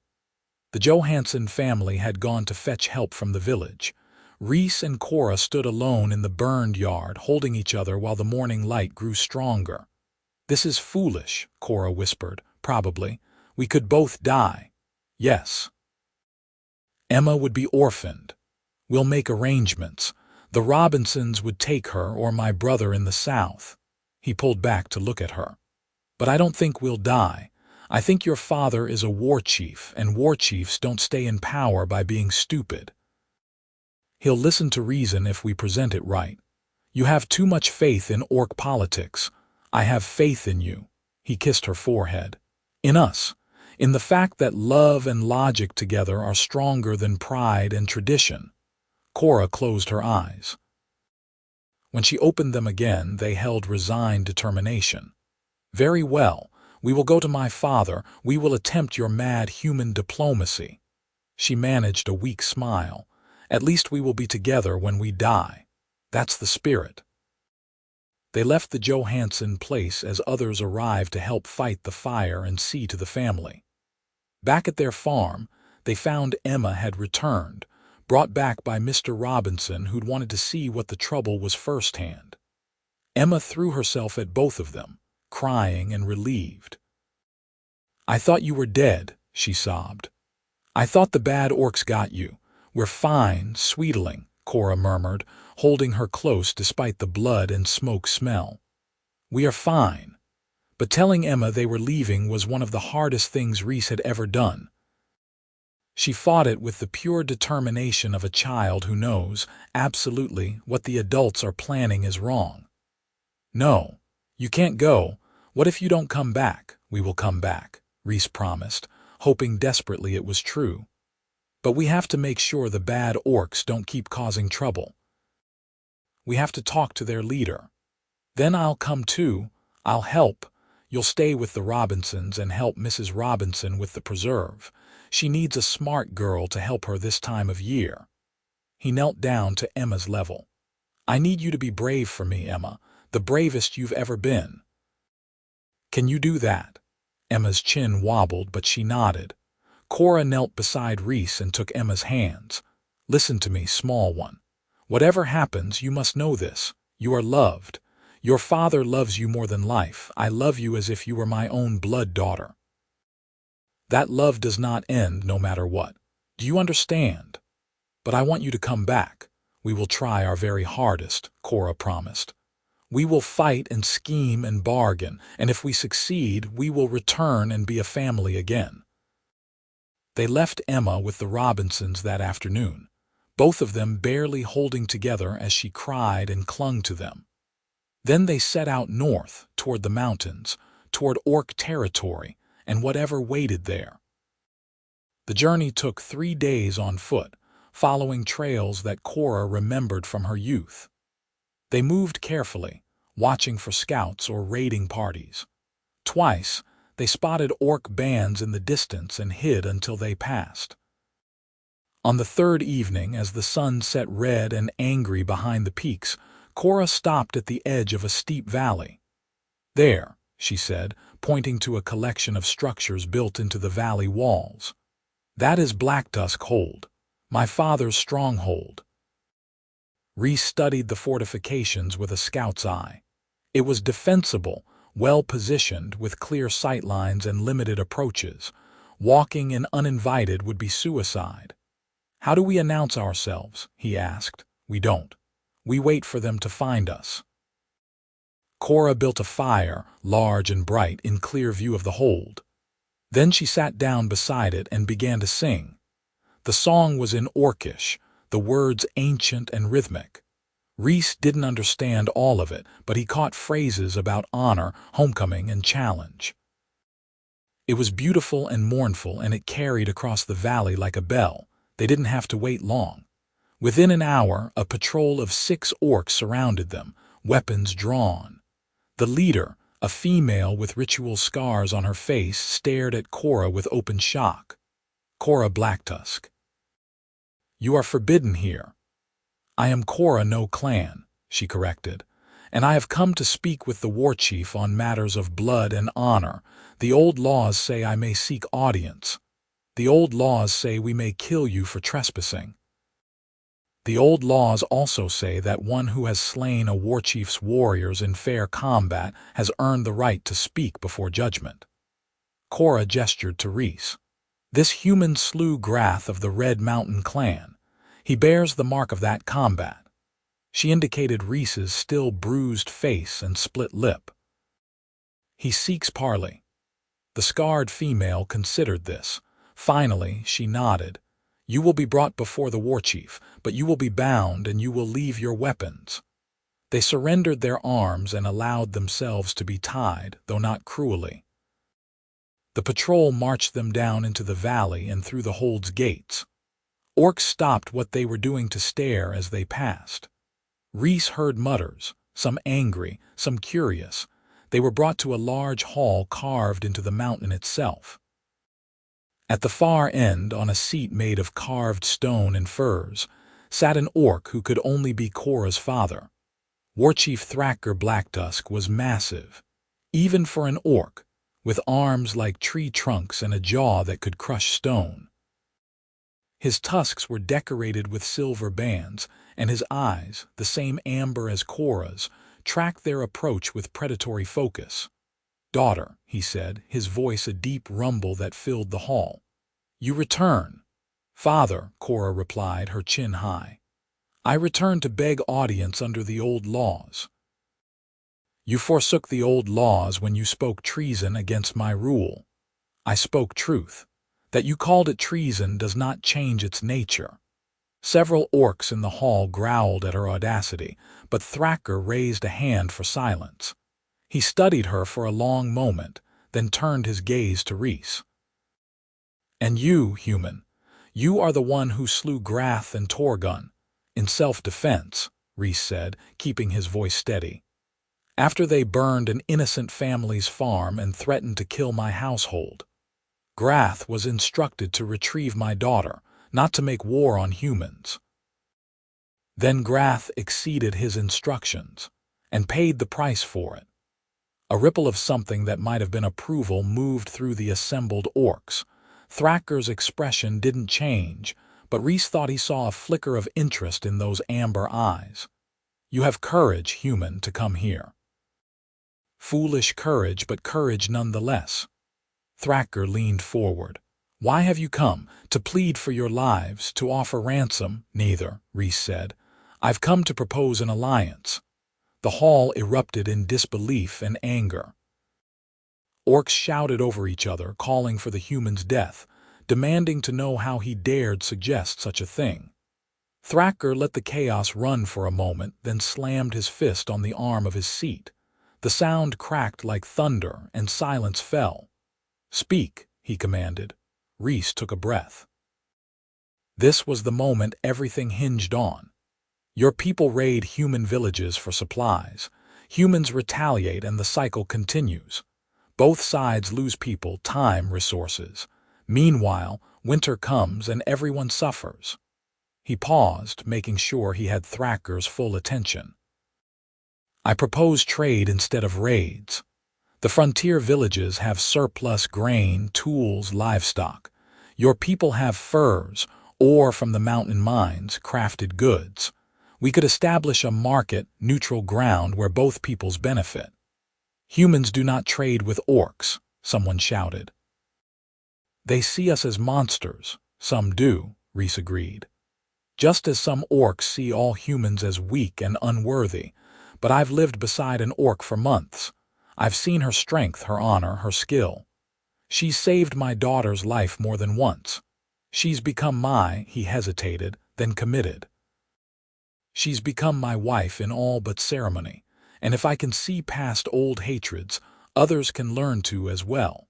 Speaker 1: The Johansson family had gone to fetch help from the village. Reese and Cora stood alone in the burned yard, holding each other while the morning light grew stronger. "This is foolish," Cora whispered. "Probably. We could both die." "Yes. Emma would be orphaned. We'll make arrangements. The Robinsons would take her, or my brother in the south." He pulled back to look at her. "But I don't think we'll die. I think your father is a warchief, and warchiefs don't stay in power by being stupid. He'll listen to reason if we present it right. You have too much faith in orc politics. I have faith in you." He kissed her forehead. "In us. In the fact that love and logic together are stronger than pride and tradition." Cora closed her eyes. When she opened them again, they held resigned determination. "Very well. We will go to my father. We will attempt your mad human diplomacy." She managed a weak smile. "At least we will be together when we die. That's the spirit." They left the Johansson place as others arrived to help fight the fire and see to the family. Back at their farm, they found Emma had returned, brought back by Mr. Robinson, who'd wanted to see what the trouble was firsthand. Emma threw herself at both of them, crying and relieved. "I thought you were dead," she sobbed. "I thought the bad orcs got you. We're fine, sweetling," Cora murmured, holding her close despite the blood and smoke smell. "We are fine." But telling Emma they were leaving was one of the hardest things Reese had ever done. She fought it with the pure determination of a child who knows, absolutely, what the adults are planning is wrong. "No, you can't go. What if you don't come back?" "We will come back," Reese promised, hoping desperately it was true. "But we have to make sure the bad orcs don't keep causing trouble. We have to talk to their leader. Then I'll come too. I'll help. You'll stay with the Robinsons and help Mrs. Robinson with the preserve. She needs a smart girl to help her this time of year." He knelt down to Emma's level. "I need you to be brave for me, Emma, the bravest you've ever been." "Can you do that?" Emma's chin wobbled, but she nodded. Cora knelt beside Reese and took Emma's hands. "Listen to me, small one. Whatever happens, you must know this. You are loved. Your father loves you more than life. I love you as if you were my own blood daughter. That love does not end no matter what. Do you understand? But I want you to come back. We will try our very hardest," Cora promised. "We will fight and scheme and bargain, and if we succeed, we will return and be a family again." They left Emma with the Robinsons that afternoon, both of them barely holding together as she cried and clung to them. Then they set out north, toward the mountains, toward orc territory, and whatever waited there. The journey took 3 days on foot, following trails that Cora remembered from her youth. They moved carefully, watching for scouts or raiding parties. Twice, they spotted orc bands in the distance and hid until they passed. On the third evening, as the sun set red and angry behind the peaks, Cora stopped at the edge of a steep valley. "There," she said, pointing to a collection of structures built into the valley walls. "That is Blacktusk Hold, my father's stronghold." Reese studied the fortifications with a scout's eye. It was defensible, well-positioned, with clear sightlines and limited approaches. Walking in uninvited would be suicide. "How do we announce ourselves?" he asked. "We don't. We wait for them to find us." Cora built a fire, large and bright, in clear view of the hold. Then she sat down beside it and began to sing. The song was in Orcish, the words ancient and rhythmic. Reese didn't understand all of it, but he caught phrases about honor, homecoming, and challenge. It was beautiful and mournful, and it carried across the valley like a bell. They didn't have to wait long. Within an hour, a patrol of 6 orcs surrounded them, weapons drawn. The leader, a female with ritual scars on her face, stared at Cora with open shock. "Cora Blacktusk. You are forbidden here." "I am Cora no clan," she corrected, and I have come to speak with the Warchief on matters of blood and honor. The old laws say I may seek audience. The old laws say we may kill you for trespassing. The old laws also say that one who has slain a Warchief's warriors in fair combat has earned the right to speak before judgment. Cora gestured to Rhys. This human slew Grath of the Red Mountain clan. He bears the mark of that combat. She indicated Rhys's still bruised face and split lip. He seeks parley. The scarred female considered this. Finally, she nodded. You will be brought before the Warchief, but you will be bound and you will leave your weapons. They surrendered their arms and allowed themselves to be tied, though not cruelly. The patrol marched them down into the valley and through the hold's gates. Orcs stopped what they were doing to stare as they passed. Rhys heard mutters, some angry, some curious. They were brought to a large hall carved into the mountain itself. At the far end, on a seat made of carved stone and furs, sat an orc who could only be Cora's father. Warchief Thacker Blacktusk was massive, even for an orc, with arms like tree trunks and a jaw that could crush stone. His tusks were decorated with silver bands, and his eyes, the same amber as Cora's, tracked their approach with predatory focus. "Daughter," he said, his voice a deep rumble that filled the hall. "You return." "Father," Cora replied, her chin high. "I return to beg audience under the old laws." "You forsook the old laws when you spoke treason against my rule." "I spoke truth. That you called it treason does not change its nature." Several orcs in the hall growled at her audacity, but Thacker raised a hand for silence. He studied her for a long moment, then turned his gaze to Rhys. "And you, human, you are the one who slew Grath and Torgun, in self-defense," Rhys said, keeping his voice steady. "After they burned an innocent family's farm and threatened to kill my household. Grath was instructed to retrieve my daughter, not to make war on humans. Then Grath exceeded his instructions, and paid the price for it." A ripple of something that might have been approval moved through the assembled orcs. Thacker's expression didn't change, but Rhys thought he saw a flicker of interest in those amber eyes. "You have courage, human, to come here." "Foolish courage, but courage nonetheless." Thacker leaned forward. "Why have you come? To plead for your lives, to offer ransom?" "Neither," Rhys said. "I've come to propose an alliance." The hall erupted in disbelief and anger. Orcs shouted over each other, calling for the human's death, demanding to know how he dared suggest such a thing. Thacker let the chaos run for a moment, then slammed his fist on the arm of his seat. The sound cracked like thunder, and silence fell. "Speak," he commanded. Rhys took a breath. This was the moment everything hinged on. Your people raid human villages for supplies. Humans retaliate and the cycle continues. Both sides lose people, time, resources. Meanwhile, winter comes and everyone suffers. He paused, making sure he had Thacker's full attention. "I propose trade instead of raids. The frontier villages have surplus grain, tools, livestock. Your people have furs, ore from the mountain mines, crafted goods. We could establish a market, neutral ground where both peoples benefit." "Humans do not trade with orcs," someone shouted. "They see us as monsters." "Some do," Rhys agreed. "Just as some orcs see all humans as weak and unworthy. But I've lived beside an orc for months. I've seen her strength, her honor, her skill. She's saved my daughter's life more than once. She's become he hesitated, then committed. She's become my wife in all but ceremony, and if I can see past old hatreds, others can learn to as well."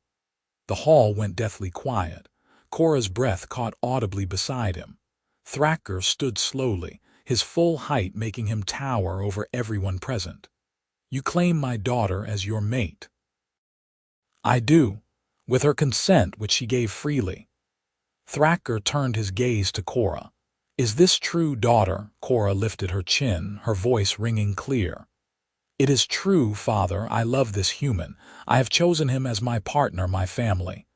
Speaker 1: The hall went deathly quiet. Cora's breath caught audibly beside him. Thacker stood slowly, his full height making him tower over everyone present. "You claim my daughter as your mate." "I do, with her consent which she gave freely." Thacker turned his gaze to Cora. "Is this true, daughter?" Cora lifted her chin, her voice ringing clear. "It is true, father, I love this human. I have chosen him as my partner, my family.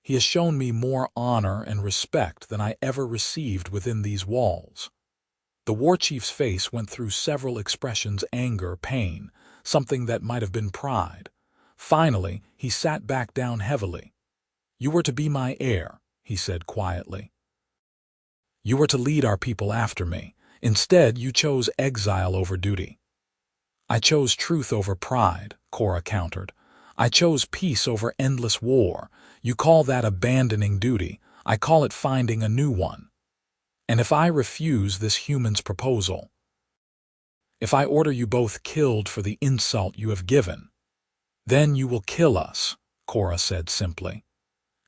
Speaker 1: He has shown me more honor and respect than I ever received within these walls." The Warchief's face went through several expressions: anger, pain, something that might have been pride. Finally, he sat back down heavily. "You were to be my heir," he said quietly. "You were to lead our people after me. Instead, you chose exile over duty." "I chose truth over pride," Cora countered. "I chose peace over endless war. You call that abandoning duty. I call it finding a new one. And if I refuse this human's proposal, if I order you both killed for the insult you have given, then you will kill us," Cora said simply.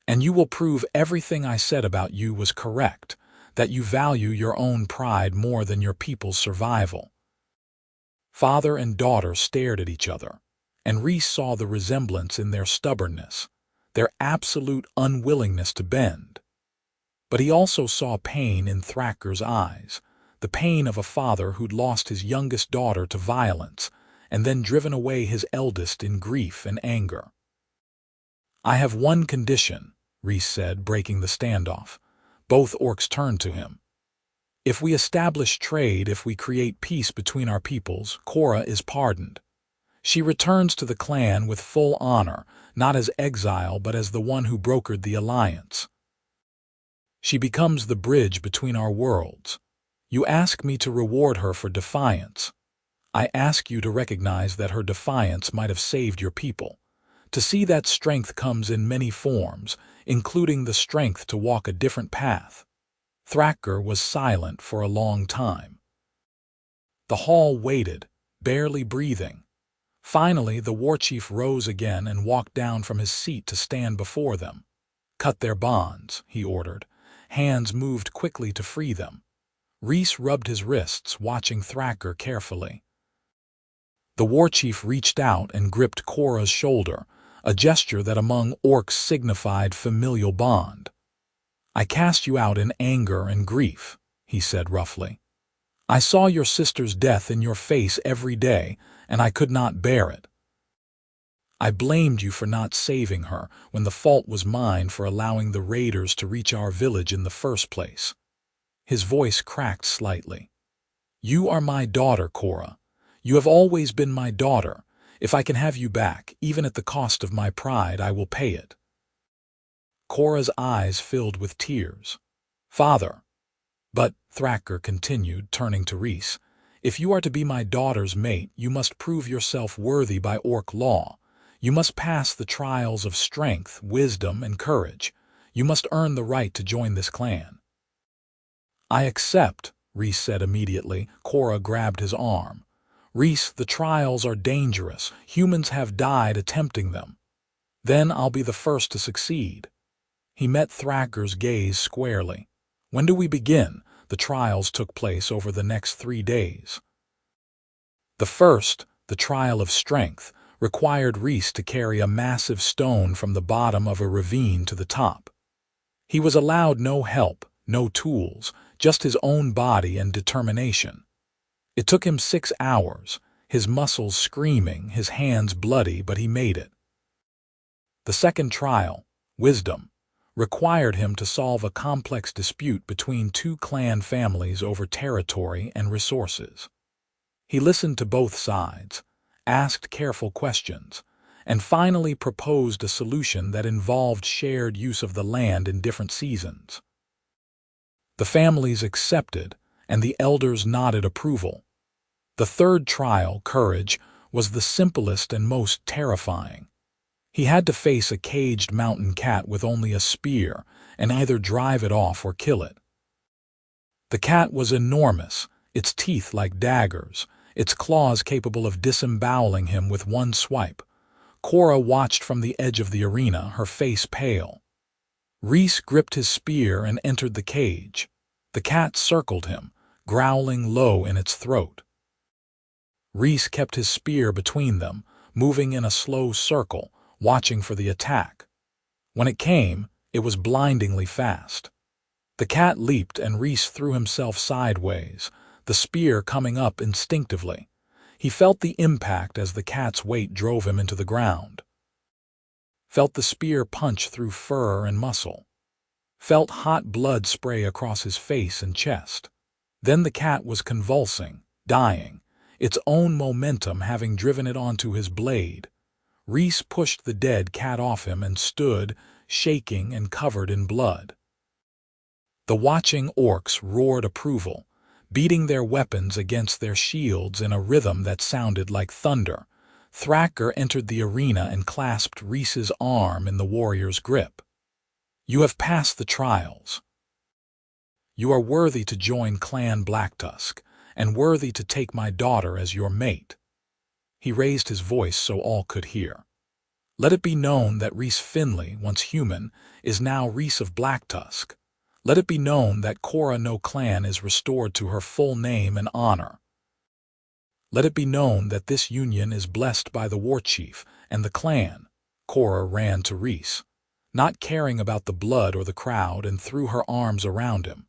Speaker 1: "And you will prove everything I said about you was correct, that you value your own pride more than your people's survival." Father and daughter stared at each other, and Rhys saw the resemblance in their stubbornness, their absolute unwillingness to bend. But he also saw pain in Thracker's eyes, the pain of a father who'd lost his youngest daughter to violence and then driven away his eldest in grief and anger. "I have one condition," Rhys said, breaking the standoff. Both orcs turned to him. "If we establish trade, if we create peace between our peoples, Cora is pardoned. She returns to the clan with full honor, not as exile but as the one who brokered the alliance. She becomes the bridge between our worlds. You ask me to reward her for defiance. I ask you to recognize that her defiance might have saved your people, to see that strength comes in many forms, including the strength to walk a different path." Thacker was silent for a long time. The hall waited, barely breathing. Finally, the Warchief rose again and walked down from his seat to stand before them. "Cut their bonds," he ordered. Hands moved quickly to free them. Rhys rubbed his wrists, watching Thacker carefully. The Warchief reached out and gripped Cora's shoulder, a gesture that among orcs signified familial bond. "I cast you out in anger and grief," he said roughly. "I saw your sister's death in your face every day, and I could not bear it. I blamed you for not saving her when the fault was mine for allowing the raiders to reach our village in the first place." His voice cracked slightly. "You are my daughter, Cora. You have always been my daughter. If I can have you back, even at the cost of my pride, I will pay it." Cora's eyes filled with tears. "Father." "But," Thacker continued, turning to Rhys, "if you are to be my daughter's mate, you must prove yourself worthy by orc law. You must pass the trials of strength, wisdom, and courage. You must earn the right to join this clan." "I accept," Rhys said immediately. Cora grabbed his arm. "Rhys, the trials are dangerous. Humans have died attempting them. Then I'll be the first to succeed." He met Thacker's gaze squarely. "When do we begin?" The trials took place over the next 3 days. The first, the trial of strength, required Rhys to carry a massive stone from the bottom of a ravine to the top. He was allowed no help, no tools, just his own body and determination. It took him 6 hours, his muscles screaming, his hands bloody, but he made it. The second trial, wisdom, required him to solve a complex dispute between 2 clan families over territory and resources. He listened to both sides, asked careful questions, and finally proposed a solution that involved shared use of the land in different seasons. The families accepted, and the elders nodded approval. The third trial, courage, was the simplest and most terrifying. He had to face a caged mountain cat with only a spear and either drive it off or kill it. The cat was enormous, its teeth like daggers, its claws capable of disemboweling him with one swipe. Cora watched from the edge of the arena, her face pale. Rhys gripped his spear and entered the cage. The cat circled him, growling low in its throat. Rhys kept his spear between them, moving in a slow circle, watching for the attack. When it came, it was blindingly fast. The cat leaped and Rhys threw himself sideways, the spear coming up instinctively. He felt the impact as the cat's weight drove him into the ground. Felt the spear punch through fur and muscle. Felt hot blood spray across his face and chest. Then the cat was convulsing, dying, its own momentum having driven it onto his blade. Rhys pushed the dead cat off him and stood, shaking and covered in blood. The watching orcs roared approval, beating their weapons against their shields in a rhythm that sounded like thunder. Thrasher entered the arena and clasped Rhys's arm in the warrior's grip. "You have passed the trials. You are worthy to join Clan Blacktusk, and worthy to take my daughter as your mate." He raised his voice so all could hear. "Let it be known that Rhys Finley, once human, is now Rhys of Blacktusk. Let it be known that Cora no Clan is restored to her full name and honor. Let it be known that this union is blessed by the Warchief and the clan." Cora ran to Rhys, not caring about the blood or the crowd, and threw her arms around him.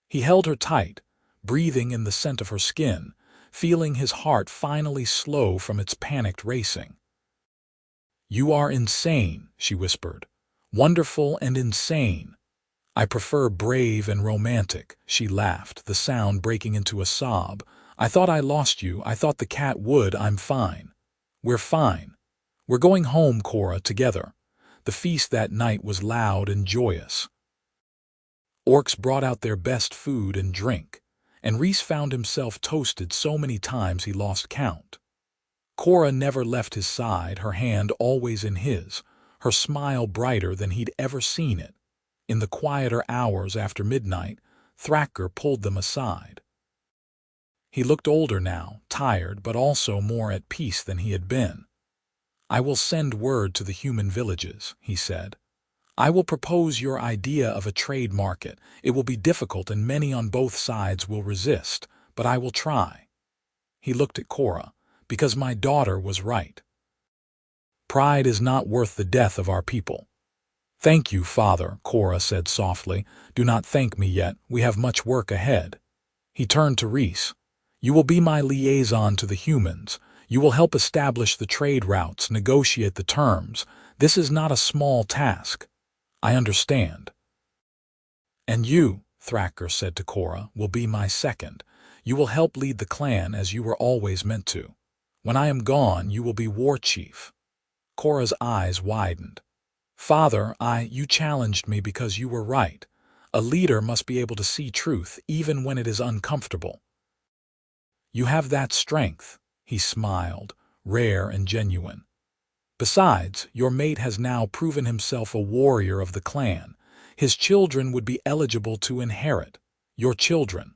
Speaker 1: He held her tight, breathing in the scent of her skin, feeling his heart finally slow from its panicked racing. "You are insane," she whispered. "Wonderful and insane." "I prefer brave and romantic," she laughed, the sound breaking into a sob. "I thought I lost you. I thought the cat would. I'm fine. We're fine. We're going home, Cora, together." The feast that night was loud and joyous. Orcs brought out their best food and drink, and Rhys found himself toasted so many times he lost count. Cora never left his side, her hand always in his, her smile brighter than he'd ever seen it. In the quieter hours after midnight, Thrasher pulled them aside. He looked older now, tired, but also more at peace than he had been. "I will send word to the human villages," he said. "I will propose your idea of a trade market. It will be difficult and many on both sides will resist, but I will try." He looked at Cora. "Because my daughter was right. Pride is not worth the death of our people." "Thank you, Father," Cora said softly. "Do not thank me yet. We have much work ahead." He turned to Rhys. "You will be my liaison to the humans. You will help establish the trade routes, negotiate the terms. This is not a small task." "I understand." "And you," Thrasher said to Cora, "will be my second. You will help lead the clan as you were always meant to. When I am gone, you will be Warchief." Cora's eyes widened. "Father, you challenged me because you were right. A leader must be able to see truth even when it is uncomfortable." "You have that strength," he smiled, rare and genuine. "Besides, your mate has now proven himself a warrior of the clan. His children would be eligible to inherit. Your children."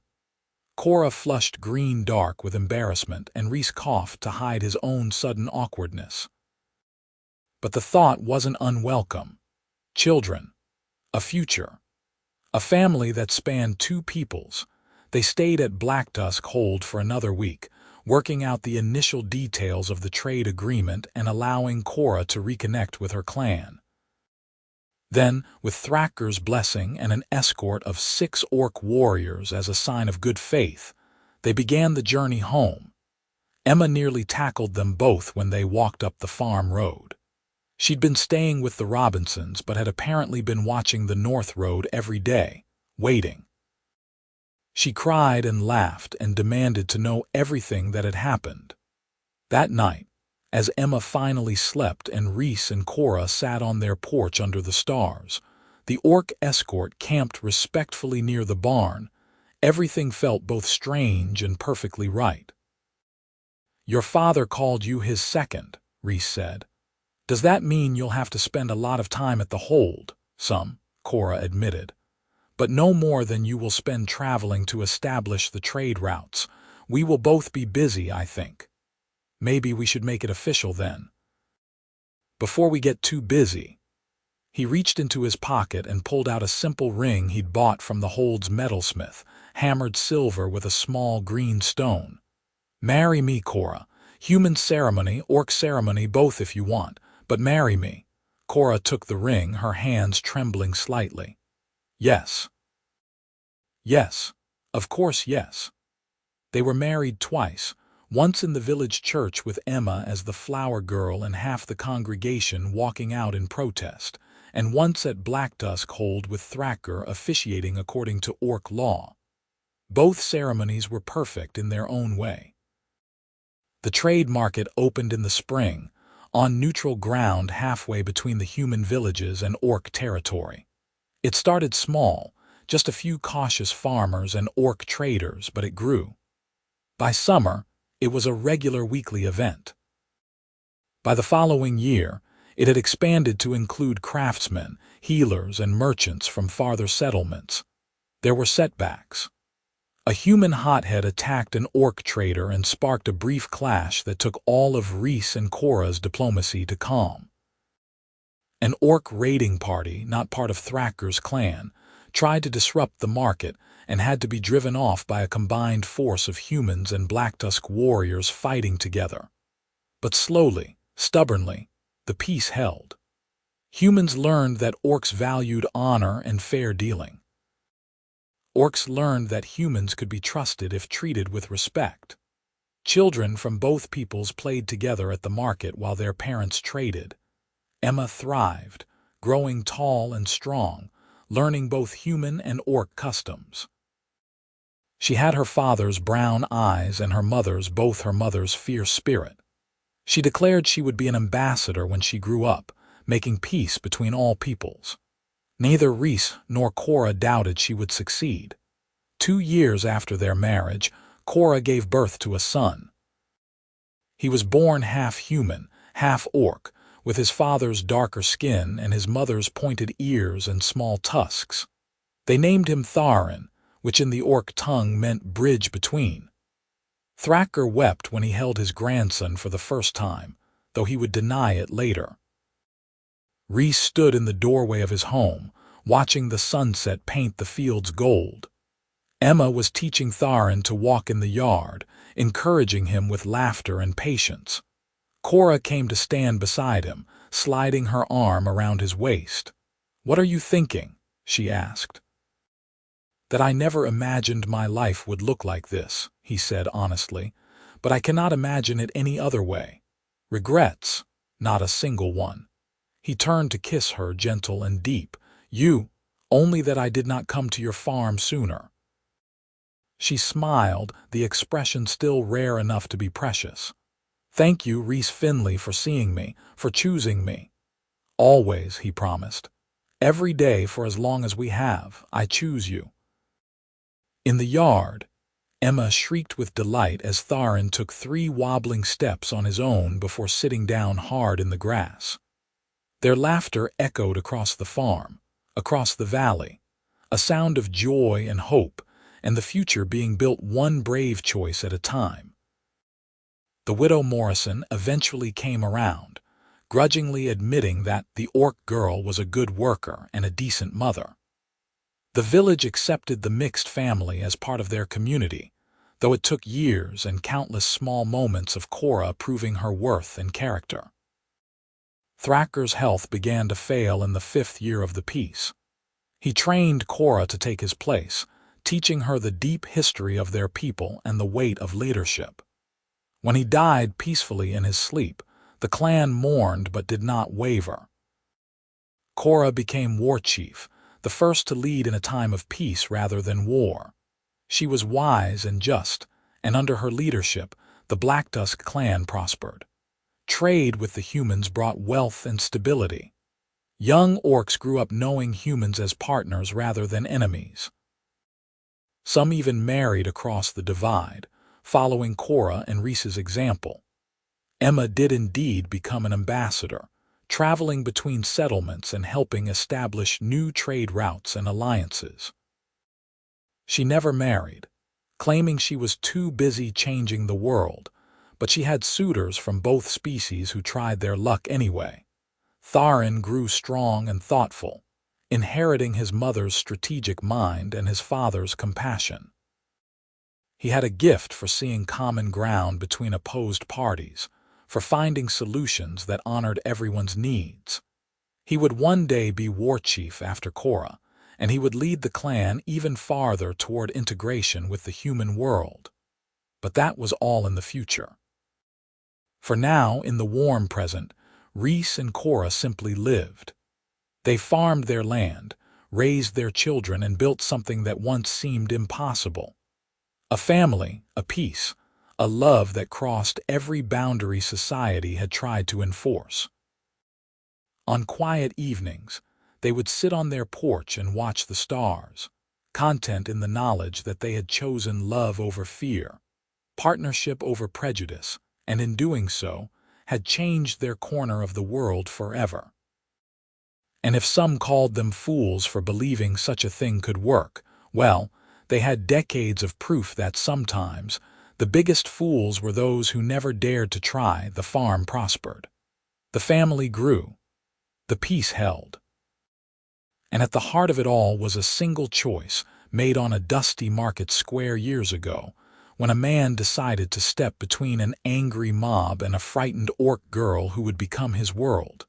Speaker 1: Cora flushed green-dark with embarrassment, and Rhys coughed to hide his own sudden awkwardness. But the thought wasn't unwelcome. Children. A future. A family that spanned two peoples. They stayed at Blacktusk Hold for another week, working out the initial details of the trade agreement and allowing Cora to reconnect with her clan. Then, with Thrasher's blessing and an escort of 6 orc warriors as a sign of good faith, they began the journey home. Emma nearly tackled them both when they walked up the farm road. She'd been staying with the Robinsons but had apparently been watching the North Road every day, waiting. She cried and laughed and demanded to know everything that had happened. That night, as Emma finally slept and Rhys and Cora sat on their porch under the stars, the orc escort camped respectfully near the barn. Everything felt both strange and perfectly right. "Your father called you his second," Rhys said. "Does that mean you'll have to spend a lot of time at the hold?" "Some," Cora admitted. "But no more than you will spend traveling to establish the trade routes. We will both be busy, I think. Maybe we should make it official then." "Before we get too busy." He reached into his pocket and pulled out a simple ring he'd bought from the hold's metalsmith, hammered silver with a small green stone. "Marry me, Cora. Human ceremony, orc ceremony, both if you want, but marry me." Cora took the ring, her hands trembling slightly. "Yes. Yes. Of course, yes." They were married twice, Once in the village church with Emma as the flower girl and half the congregation walking out in protest, and once at Black Dusk Hold with Thrasher officiating according to orc law. Both ceremonies were perfect in their own way. The trade market opened in the spring, on neutral ground halfway between the human villages and orc territory. It started small, just a few cautious farmers and orc traders, but it grew. By summer, it was a regular weekly event. By the following year, it had expanded to include craftsmen, healers, and merchants from farther settlements. There were setbacks. A human hothead attacked an orc trader and sparked a brief clash that took all of Reese and Cora's diplomacy to calm. An orc raiding party, not part of Thrasher's clan, tried to disrupt the market and had to be driven off by a combined force of humans and Black Dusk warriors fighting together. But slowly, stubbornly, the peace held. Humans learned that orcs valued honor and fair dealing. Orcs learned that humans could be trusted if treated with respect. Children from both peoples played together at the market while their parents traded. Emma thrived, growing tall and strong, learning both human and orc customs. She had her father's brown eyes and both her mother's fierce spirit. She declared she would be an ambassador when she grew up, making peace between all peoples. Neither Reese nor Cora doubted she would succeed. 2 years after their marriage, Cora gave birth to a son. He was born half human, half orc, with his father's darker skin and his mother's pointed ears and small tusks. They named him Tharin, which in the orc tongue meant bridge between. Thrasher wept when he held his grandson for the first time, though he would deny it later. Reese stood in the doorway of his home, watching the sunset paint the fields gold. Emma was teaching Tharin to walk in the yard, encouraging him with laughter and patience. Cora came to stand beside him, sliding her arm around his waist. "What are you thinking?" she asked. "That I never imagined my life would look like this," he said honestly, "but I cannot imagine it any other way. Regrets? Not a single one." He turned to kiss her, gentle and deep. Only that I did not come to your farm sooner." She smiled, the expression still rare enough to be precious. "Thank you, Reese Finley, for seeing me, for choosing me." "Always," he promised. "Every day for as long as we have, I choose you." In the yard, Emma shrieked with delight as Tharin took 3 wobbling steps on his own before sitting down hard in the grass. Their laughter echoed across the farm, across the valley, a sound of joy and hope, and the future being built one brave choice at a time. The widow Morrison eventually came around, grudgingly admitting that the orc girl was a good worker and a decent mother. The village accepted the mixed family as part of their community, though it took years and countless small moments of Cora proving her worth and character. Thrasher's health began to fail in the 5th year of the peace. He trained Cora to take his place, teaching her the deep history of their people and the weight of leadership. When he died peacefully in his sleep, the clan mourned but did not waver. Cora became Warchief, the first to lead in a time of peace rather than war. She was wise and just, and under her leadership, the Black Dusk clan prospered. Trade with the humans brought wealth and stability. Young orcs grew up knowing humans as partners rather than enemies. Some even married across the divide, following Cora and Reese's example. Emma did indeed become an ambassador, traveling between settlements and helping establish new trade routes and alliances. She never married, claiming she was too busy changing the world, but she had suitors from both species who tried their luck anyway. Tharin grew strong and thoughtful, inheriting his mother's strategic mind and his father's compassion. He had a gift for seeing common ground between opposed parties, for finding solutions that honored everyone's needs. He would one day be Warchief after Cora, and he would lead the clan even farther toward integration with the human world. But that was all in the future. For now, in the warm present, Reese and Cora simply lived. They farmed their land, raised their children, and built something that once seemed impossible. A family, a peace, a love that crossed every boundary society had tried to enforce. On quiet evenings, they would sit on their porch and watch the stars, content in the knowledge that they had chosen love over fear, partnership over prejudice, and in doing so, had changed their corner of the world forever. And if some called them fools for believing such a thing could work, well, they had decades of proof that sometimes the biggest fools were those who never dared to try. The farm prospered. The family grew. The peace held. And at the heart of it all was a single choice made on a dusty market square years ago, when a man decided to step between an angry mob and a frightened orc girl who would become his world.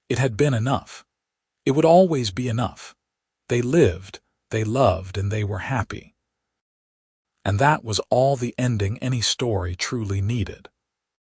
Speaker 1: It had been enough. It would always be enough. They lived, they loved, and they were happy. And that was all the ending any story truly needed.